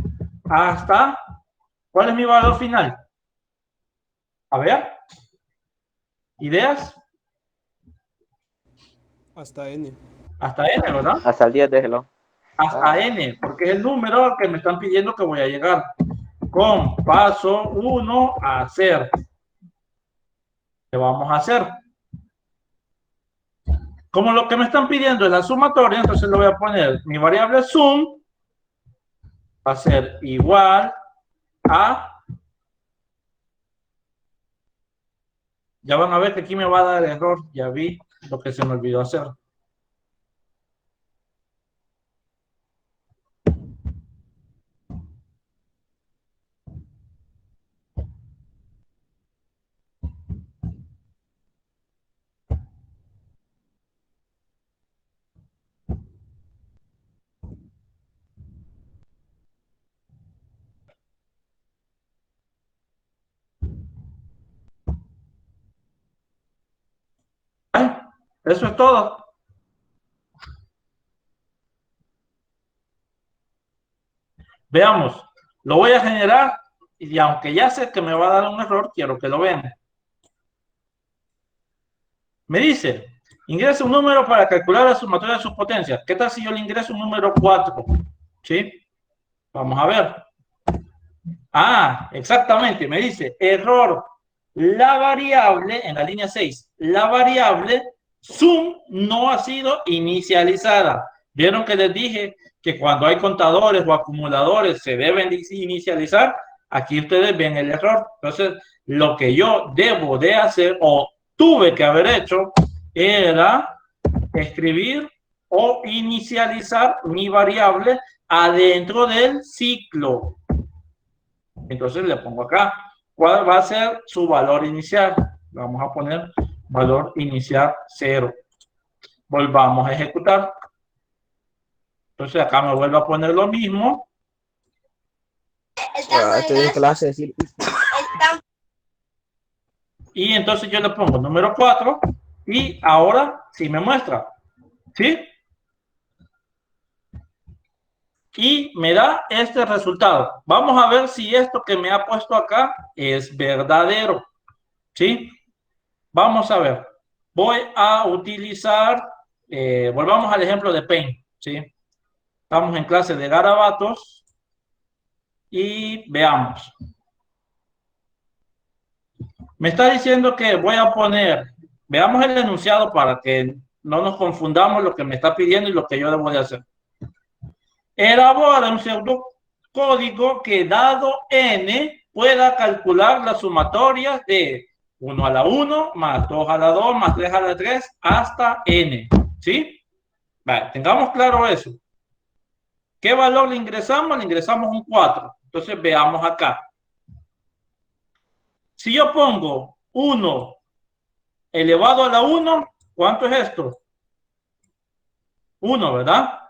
hasta, ¿cuál es mi valor final? A ver, ¿ideas? Hasta n. Hasta n, ¿verdad? Hasta el 10, déjelo. Hasta n, porque es el número al que me están pidiendo que voy a llegar. Con paso 1 a hacer. ¿Qué vamos a hacer? Como lo que me están pidiendo es la sumatoria, entonces le voy a poner mi variable sum, va a ser igual a, ya van a ver que aquí me va a dar error, ya vi lo que se me olvidó hacer. Eso es todo. Veamos. Lo voy a generar y aunque ya sé que me va a dar un error, quiero que lo vean. Me dice, ingrese un número para calcular la sumatoria de sus potencias. ¿Qué tal si yo le ingreso un número 4? ¿Sí? Vamos a ver. Ah, exactamente. Me dice, error. La variable, en la línea 6, la variable sum no ha sido inicializada. ¿Vieron que les dije que cuando hay contadores o acumuladores se deben inicializar? Aquí ustedes ven el error. Entonces, lo que yo debo de hacer o tuve que haber hecho era escribir o inicializar mi variable adentro del ciclo. Entonces le pongo acá, ¿cuál va a ser su valor inicial? Vamos a poner valor inicial 0. Volvamos a ejecutar. Entonces acá me vuelvo a poner lo mismo. Y entonces yo le pongo número 4 y ahora sí me muestra. ¿Sí? Y me da este resultado. Vamos a ver si esto que me ha puesto acá es verdadero. ¿Sí? Vamos a ver. Voy a utilizar, volvamos al ejemplo de Paint. ¿Sí? Estamos en clase de garabatos y veamos. Me está diciendo que voy a poner, veamos el enunciado para que no nos confundamos lo que me está pidiendo y lo que yo debo de hacer. Elabora un pseudocódigo que dado n pueda calcular las sumatorias de 1 a la 1 más 2 a la 2 más 3 a la 3 hasta n. ¿Sí? Vale, tengamos claro eso. ¿Qué valor le ingresamos? Le ingresamos un 4. Entonces veamos acá. Si yo pongo 1 elevado a la 1, ¿cuánto es esto? 1, ¿verdad?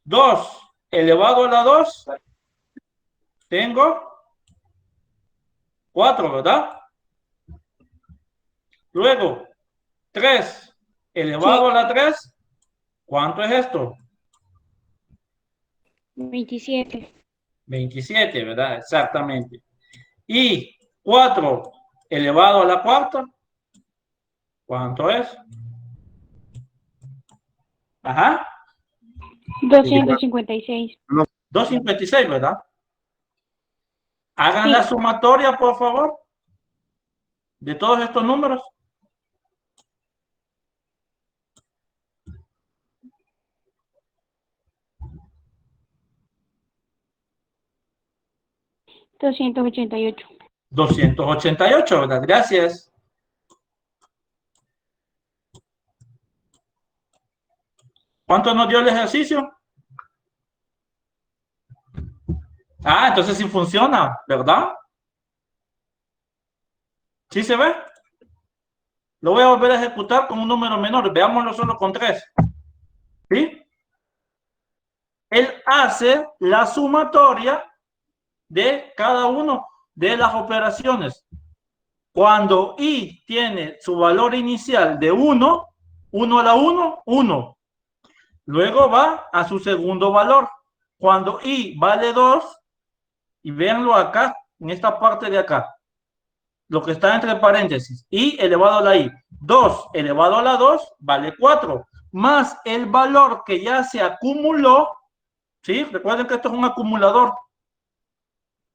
2 elevado a la 2, tengo 4, ¿verdad? Luego, 3 elevado a la 3, ¿cuánto es esto? 27. 27, ¿verdad? Exactamente. Y 4 elevado a la cuarta, ¿cuánto es? Ajá. 256. 256, ¿verdad? Hagan Sí. la sumatoria, por favor, de todos estos números. $288. 288, ¿verdad? Gracias. ¿Cuánto nos dio el ejercicio? Ah, entonces sí funciona, ¿verdad? ¿Sí se ve? Lo voy a volver a ejecutar con un número menor. Veámoslo solo con 3. ¿Sí? Él hace la sumatoria de cada uno de las operaciones. Cuando i tiene su valor inicial de 1, 1 a la 1, 1. Luego va a su segundo valor. Cuando i vale 2, y véanlo acá, en esta parte de acá, lo que está entre paréntesis, i elevado a la i. 2 elevado a la 2 vale 4, más el valor que ya se acumuló, ¿sí? Recuerden que esto es un acumulador,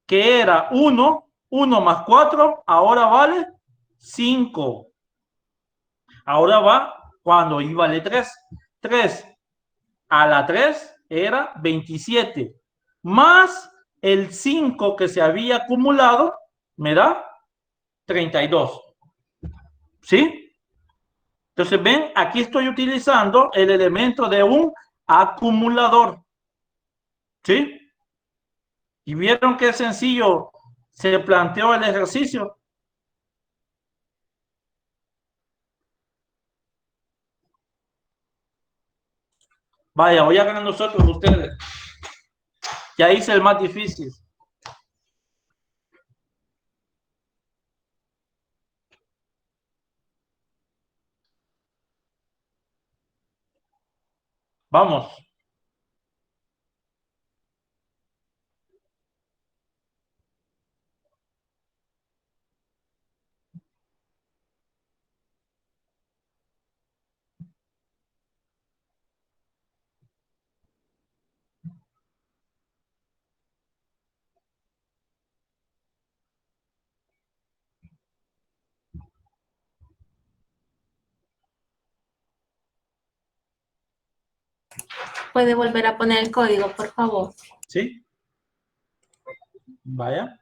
que era 1, 1 más 4, ahora vale 5. Ahora va cuando i vale 3. 3 a la 3 era 27, más el 5 que se había acumulado, me da 32. ¿Sí? Entonces, ven, aquí estoy utilizando el elemento de un acumulador. ¿Sí? Y vieron qué sencillo se planteó el ejercicio. Vaya, voy a ganar nosotros ustedes. Ya hice el más difícil. Vamos. ¿Puede volver a poner el código, por favor? ¿Sí? Vaya.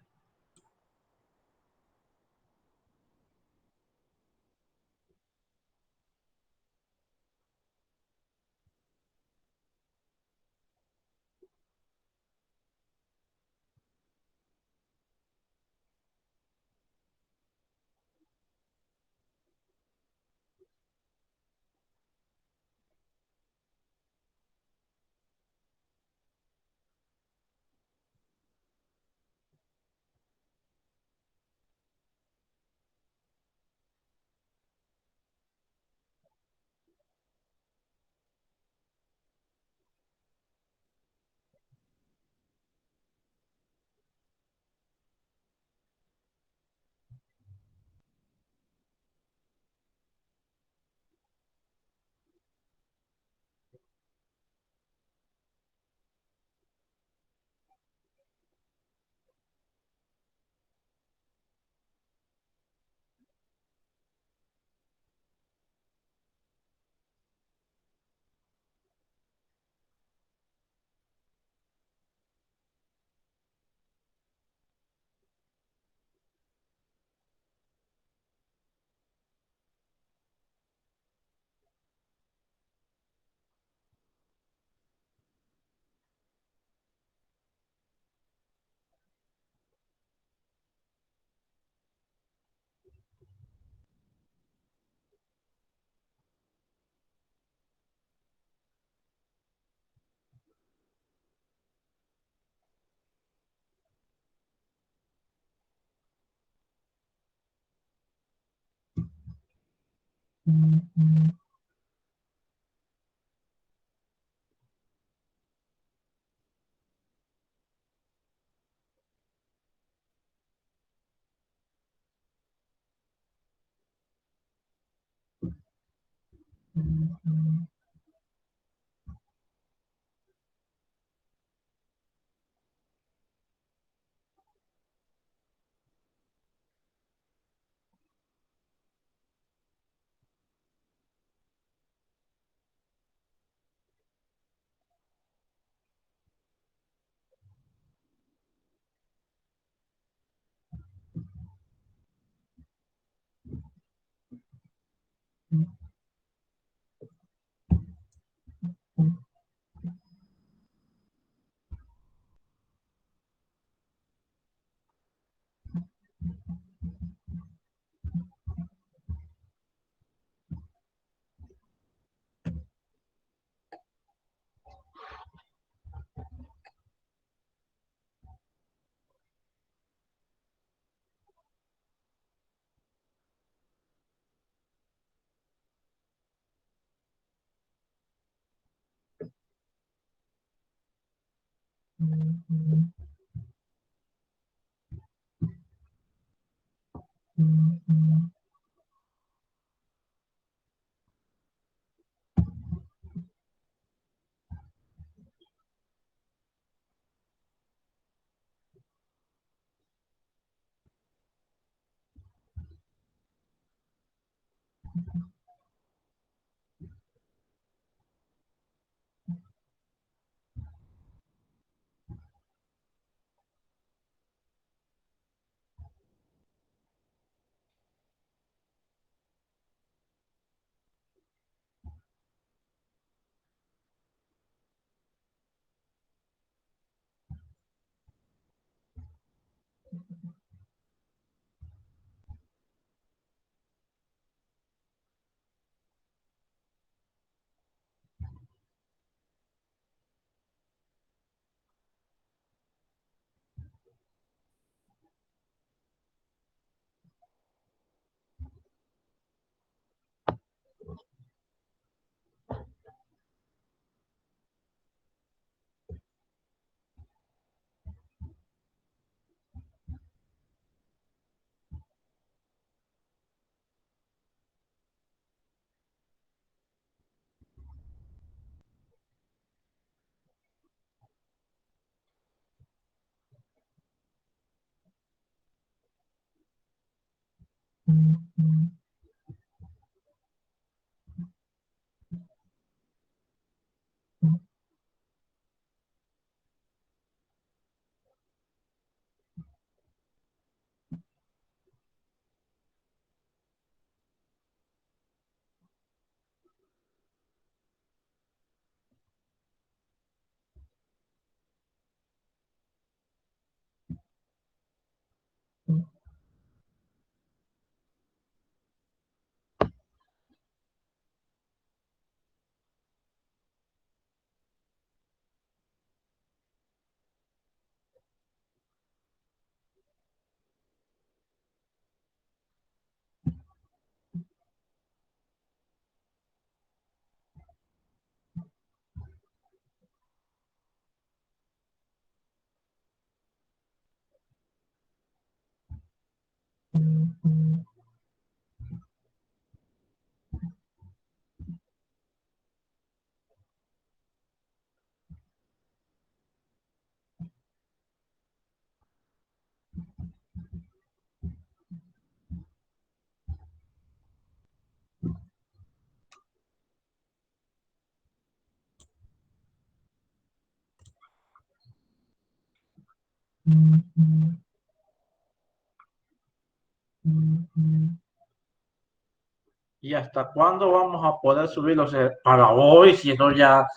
¿Y hasta cuándo vamos a poder subirlos? Para hoy, si no ya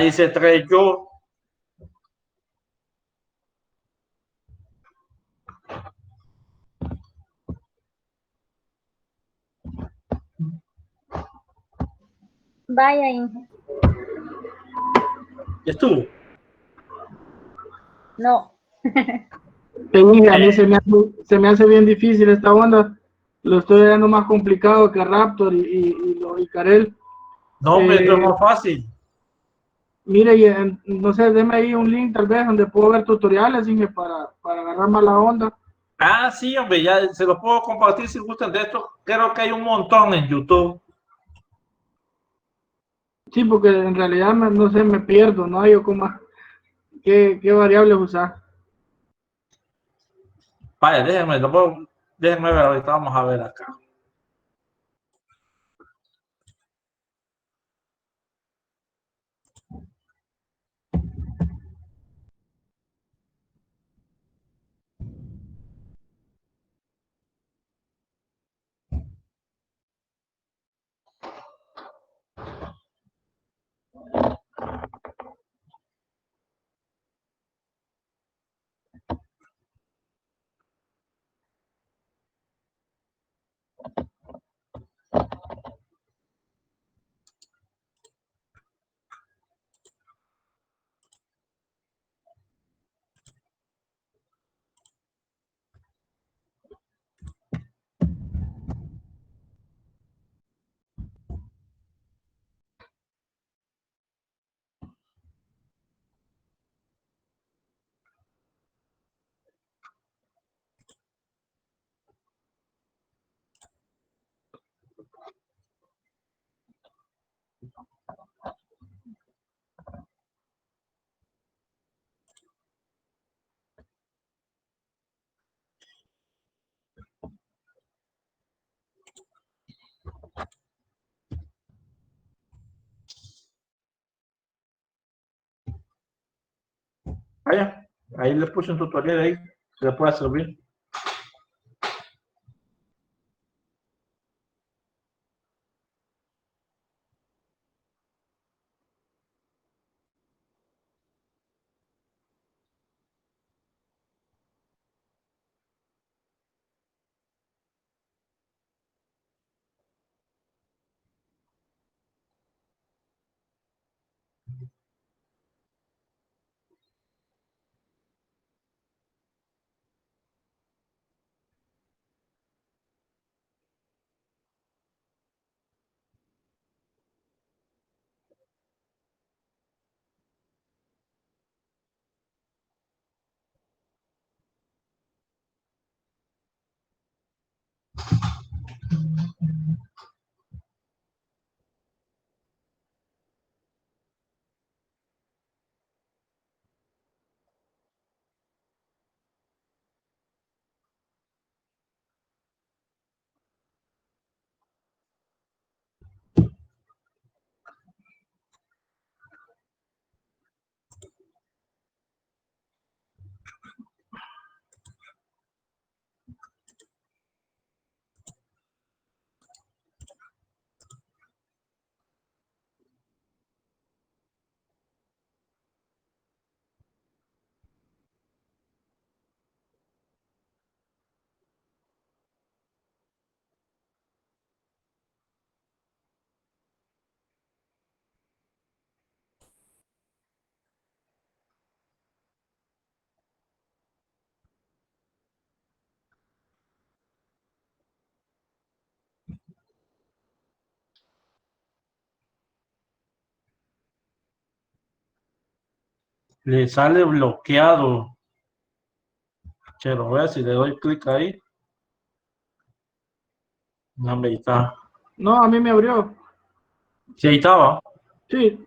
hice 3 yo. Vaya, Inge. ¿Ya estuvo? No. A mí se me hace bien difícil esta onda. Lo estoy dando más complicado que Raptor y Karel. No, hombre, esto es más fácil. Mire, no sé, deme ahí un link tal vez donde puedo ver tutoriales, Inge, para agarrar más la onda. Ah, sí, hombre, ya se los puedo compartir si gustan de esto. Creo que hay un montón en YouTube. Sí, porque en realidad, no sé, me pierdo, ¿no? Yo como, ¿qué variables usar? Vaya, déjenme ver ahorita, vamos a ver acá. Vaya, ahí les puse un tutorial ahí, se les puede servir. Le sale bloqueado. Quiero ver si le doy clic ahí. No, ahí está. No, a mí me abrió. Sí, ahí estaba. Sí.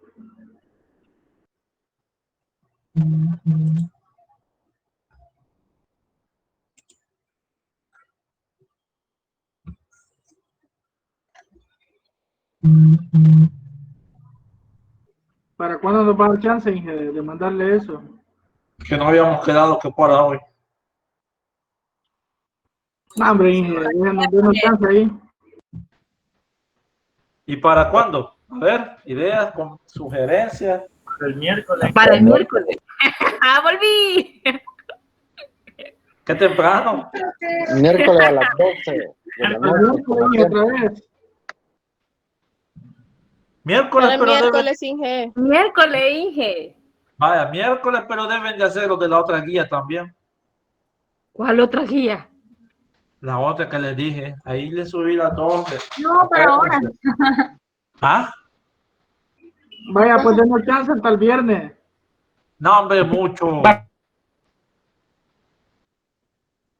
¿Para cuándo nos va a dar chance, Inge, de mandarle eso? Que no habíamos quedado que para hoy. No, hombre, Inge, denos chance ahí. ¿Y para cuándo? A ver, ideas, sugerencias. El miércoles. Para el miércoles. ¡Ah, volví! Qué temprano. Miércoles a las 12 de la El noche. miércoles, Inge, otra vez. Miércoles, Para el pero deben, miércoles, Inge. Miércoles, Inge. vaya, miércoles, pero deben de hacer los de la otra guía también. ¿Cuál otra guía? La otra que les dije. Ahí le subí las dos. No, para ahora. ¿Ah? Vaya, pues denos chance hasta el viernes. No, hombre, mucho.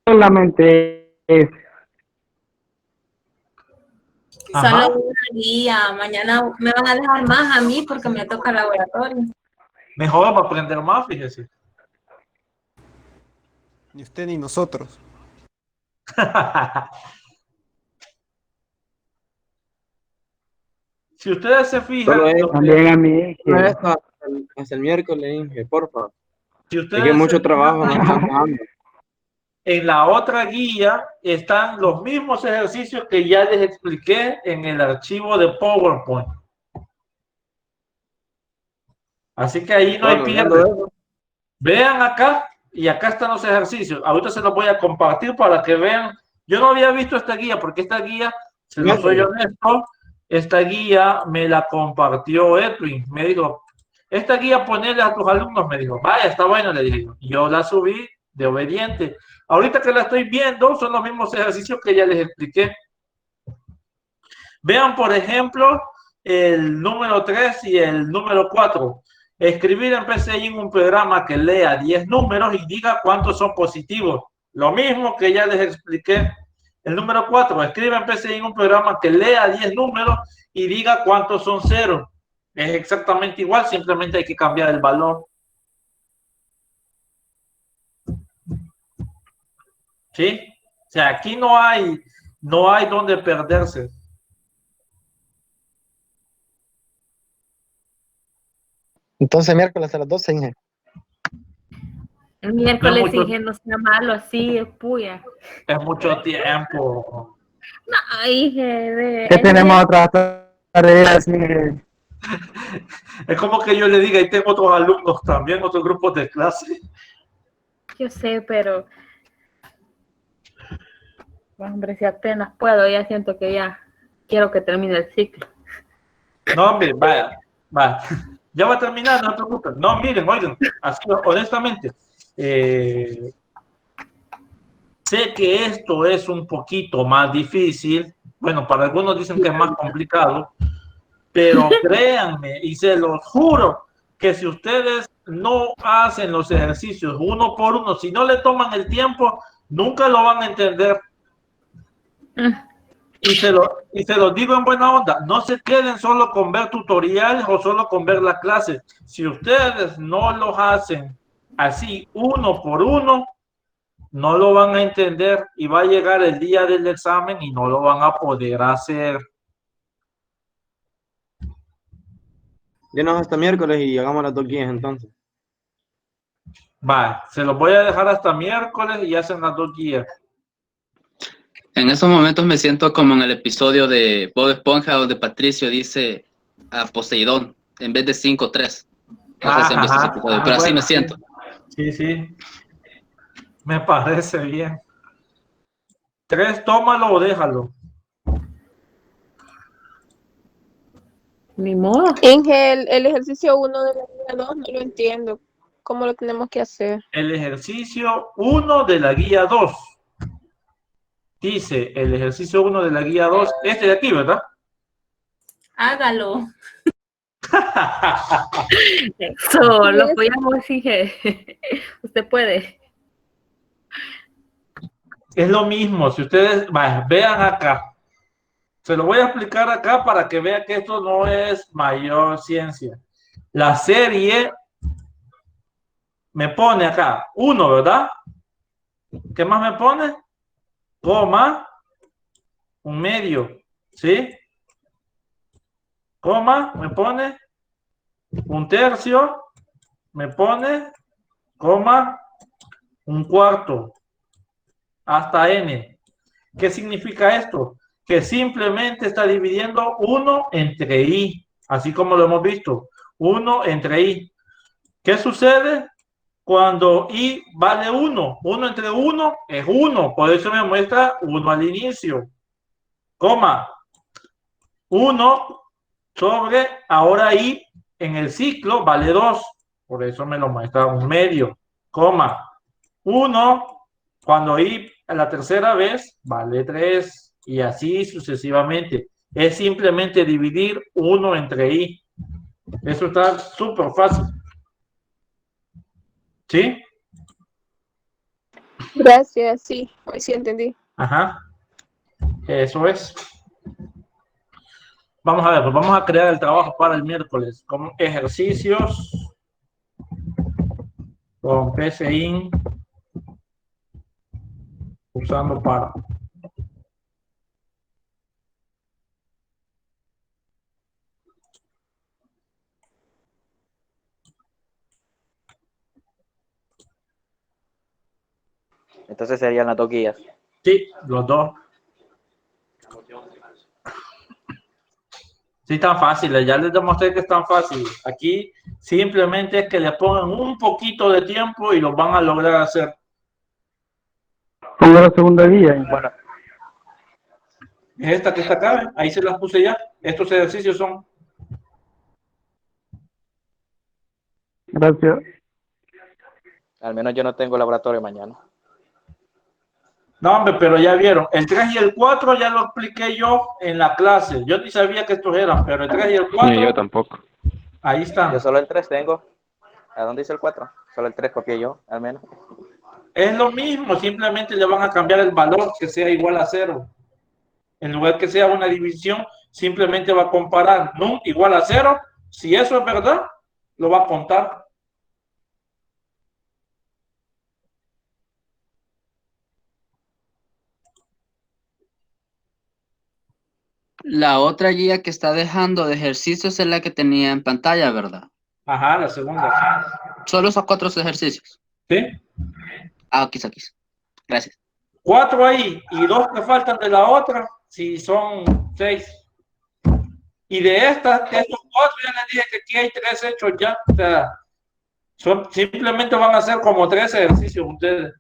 Solamente es. Ajá. Solo una guía. Mañana me van a dejar más a mí porque me toca laboratorio. Mejor para aprender más, fíjese. Ni usted ni nosotros. Si ustedes se fijan, Solo es- También a mí. Hasta el miércoles, Inge, porfa. si Es ustedes que se mucho fijan, trabajo nos están dando. en la otra guía están los mismos ejercicios que ya les expliqué en el archivo de PowerPoint. Así que ahí no hay Bueno, pierde. viendo eso, Vean acá y acá están los ejercicios. Ahorita se los voy a compartir para que vean. Yo no había visto esta guía porque esta guía, si no soy honesto, esta guía me la compartió Edwin. Me dijo, esta guía ponele a tus alumnos. Me dijo, vaya, está bueno, le dije. Yo la subí de obediente. Ahorita que la estoy viendo, son los mismos ejercicios que ya les expliqué. Vean, por ejemplo, el número 3 y el número 4. Escribir en PCI en un programa que lea 10 números y diga cuántos son positivos. Lo mismo que ya les expliqué. El número 4, escribe en PCI en un programa que lea 10 números y diga cuántos son ceros. Es exactamente igual, simplemente hay que cambiar el valor. ¿Sí? O sea, aquí no hay donde perderse. Entonces, miércoles a las 12, Inge. El miércoles, No mucho- Inge, no sea malo así, es puya. Es mucho tiempo. No, Inge, ¿Qué tenemos otras tareas, Inge? Es como que yo le diga, y tengo otros alumnos también, otros grupos de clase. Yo sé, pero... Hombre, si apenas puedo, ya siento que ya quiero que termine el ciclo. No, hombre, vaya. Ya va a terminar, no te preocupes. No, miren, oigan, así, honestamente, sé que esto es un poquito más difícil. Bueno, para algunos dicen que es más complicado, pero créanme, y se los juro, que si ustedes no hacen los ejercicios uno por uno, si no le toman el tiempo, nunca lo van a entender. Y se los digo en buena onda, no se queden solo con ver tutoriales o solo con ver la clase. Si ustedes no los hacen así uno por uno, no lo van a entender y va a llegar el día del examen y no lo van a poder hacer. Llenos hasta miércoles y hagamos las 2 guías entonces. Va, se los voy a dejar hasta miércoles y hacen las 2 guías. En esos momentos me siento como en el episodio de Bob Esponja donde Patricio dice a Poseidón en vez de 5-3. No sé si han visto ese episodio, pero así bueno, me siento. Sí. Me parece bien. 3, tómalo o déjalo. Ni modo. Inge, el ejercicio 1 de la guía 2 no lo entiendo. ¿Cómo lo tenemos que hacer? El ejercicio 1 de la guía 2. Dice el ejercicio 1 de la guía 2, este de aquí, ¿verdad? Hágalo. Eso, lo apoyamos, dije. Usted puede. Es lo mismo, si ustedes vean acá, se lo voy a explicar acá para que vean que esto no es mayor ciencia. La serie me pone acá 1, ¿verdad? ¿Qué más me pone? Coma, un medio, ¿sí? Coma, me pone un tercio, me pone, coma, un cuarto, hasta n. ¿Qué significa esto? Que simplemente está dividiendo 1 entre i, así como lo hemos visto, 1 entre i. ¿Qué sucede cuando i vale 1? 1 entre 1 es 1, por eso me muestra 1 al inicio, coma, 1 sobre, ahora i en el ciclo vale 2, por eso me lo muestra un medio, coma, 1 cuando i a la tercera vez vale 3 y así sucesivamente. Es simplemente dividir 1 entre i. Eso está súper fácil. ¿Sí? Gracias, sí, hoy sí entendí. Ajá. Eso es. Vamos a ver, pues vamos a crear el trabajo para el miércoles con ejercicios con PCIN usando para. Entonces serían las 2 guías. Sí, los dos. Sí, tan fáciles, ya les demostré que es tan fácil. Aquí simplemente es que le pongan un poquito de tiempo y lo van a lograr hacer. Pongo la segunda guía. Bueno, Es esta que está acá, ¿eh? Ahí se las puse ya. Estos ejercicios son. Gracias. al menos yo no tengo laboratorio mañana. No, hombre, pero ya vieron. El 3 y el 4 ya lo expliqué yo en la clase. Yo ni sabía que estos eran, pero el 3 y el 4. Yo tampoco. Ahí están. Yo solo el 3 tengo. ¿A dónde dice el 4? Solo el 3 copié yo, al menos. Es lo mismo, simplemente le van a cambiar el valor que sea igual a 0. En lugar que sea una división, simplemente va a comparar num igual a 0. Si eso es verdad, lo va a contar. La otra guía que está dejando de ejercicios es la que tenía en pantalla, ¿verdad? Ajá, la segunda. Solo esos 4 ejercicios. ¿Sí? Ah, aquí. Gracias. 4 ahí y 2 que faltan de la otra, si son 6. Y de estos 4 ya les dije que aquí hay 3 hechos ya. O sea, simplemente van a ser como 3 ejercicios ustedes.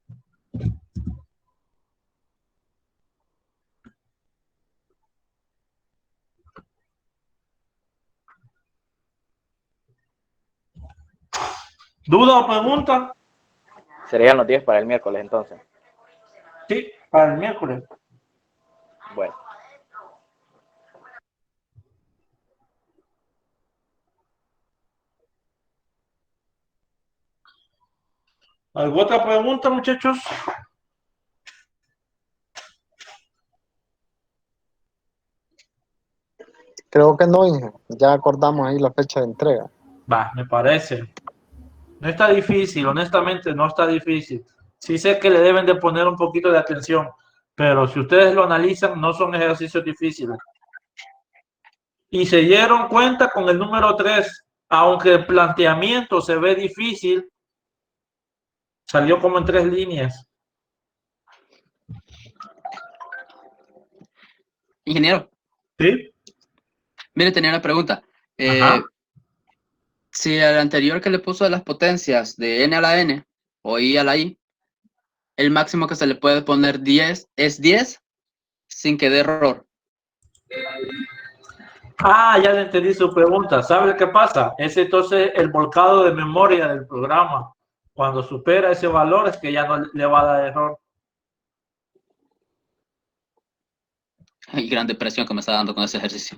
¿Duda o pregunta? Serían los 10 para el miércoles, entonces. Sí, para el miércoles. Bueno. ¿Alguna otra pregunta, muchachos? Creo que no, Inge. Ya acordamos ahí la fecha de entrega. Va, me parece. No está difícil, honestamente no está difícil. Sí sé que le deben de poner un poquito de atención, pero si ustedes lo analizan, no son ejercicios difíciles. Y se dieron cuenta con el número 3, aunque el planteamiento se ve difícil, salió como en 3 líneas. Ingeniero. ¿Sí? Mire, tenía una pregunta. Si el anterior que le puso de las potencias de n a la n o i a la i, el máximo que se le puede poner 10 es 10 sin que dé error. Ah, ya le entendí su pregunta. ¿Sabe qué pasa? Es entonces el volcado de memoria del programa. Cuando supera ese valor es que ya no le va a dar error. Hay gran depresión que me está dando con ese ejercicio.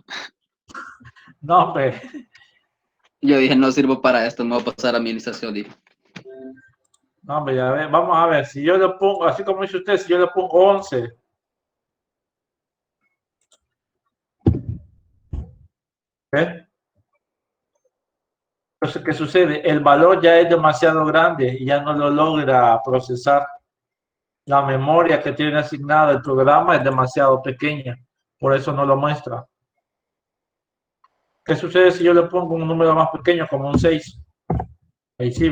No, hombre. Yo dije, no sirvo para esto, me voy a pasar a administración. Dije. No, hombre, ya ve, vamos a ver, si yo le pongo, así como dice usted, si yo le pongo 11. ¿Ve? Entonces, ¿qué sucede? El valor ya es demasiado grande y ya no lo logra procesar. La memoria que tiene asignada el programa es demasiado pequeña, por eso no lo muestra. ¿Qué sucede si yo le pongo un número más pequeño, como un 6? Ahí sí.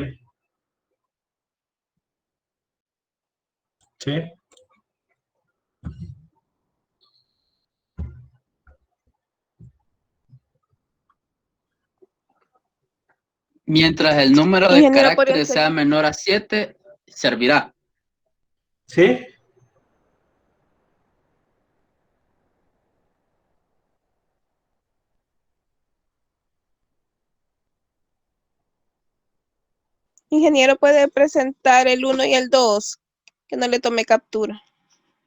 ¿Sí? Mientras el número de Ingeniero, ¿podría caracteres ser? sea menor a 7, servirá. ¿Sí? Ingeniero, puede presentar el 1 y el 2, que no le tome captura.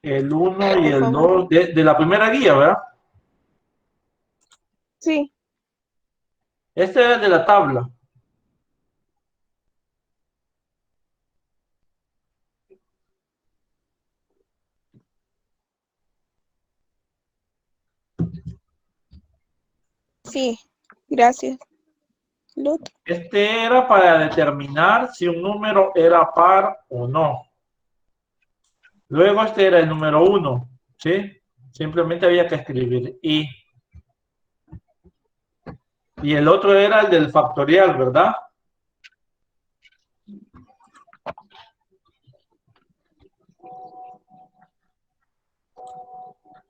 El 1 y Por el favor. 2 de la primera guía, ¿verdad? Sí, Este es de la tabla. sí, gracias. Lo otro. Este era para determinar si un número era par o no. Luego este era el número 1, ¿sí? Simplemente había que escribir y el otro era el del factorial, ¿verdad?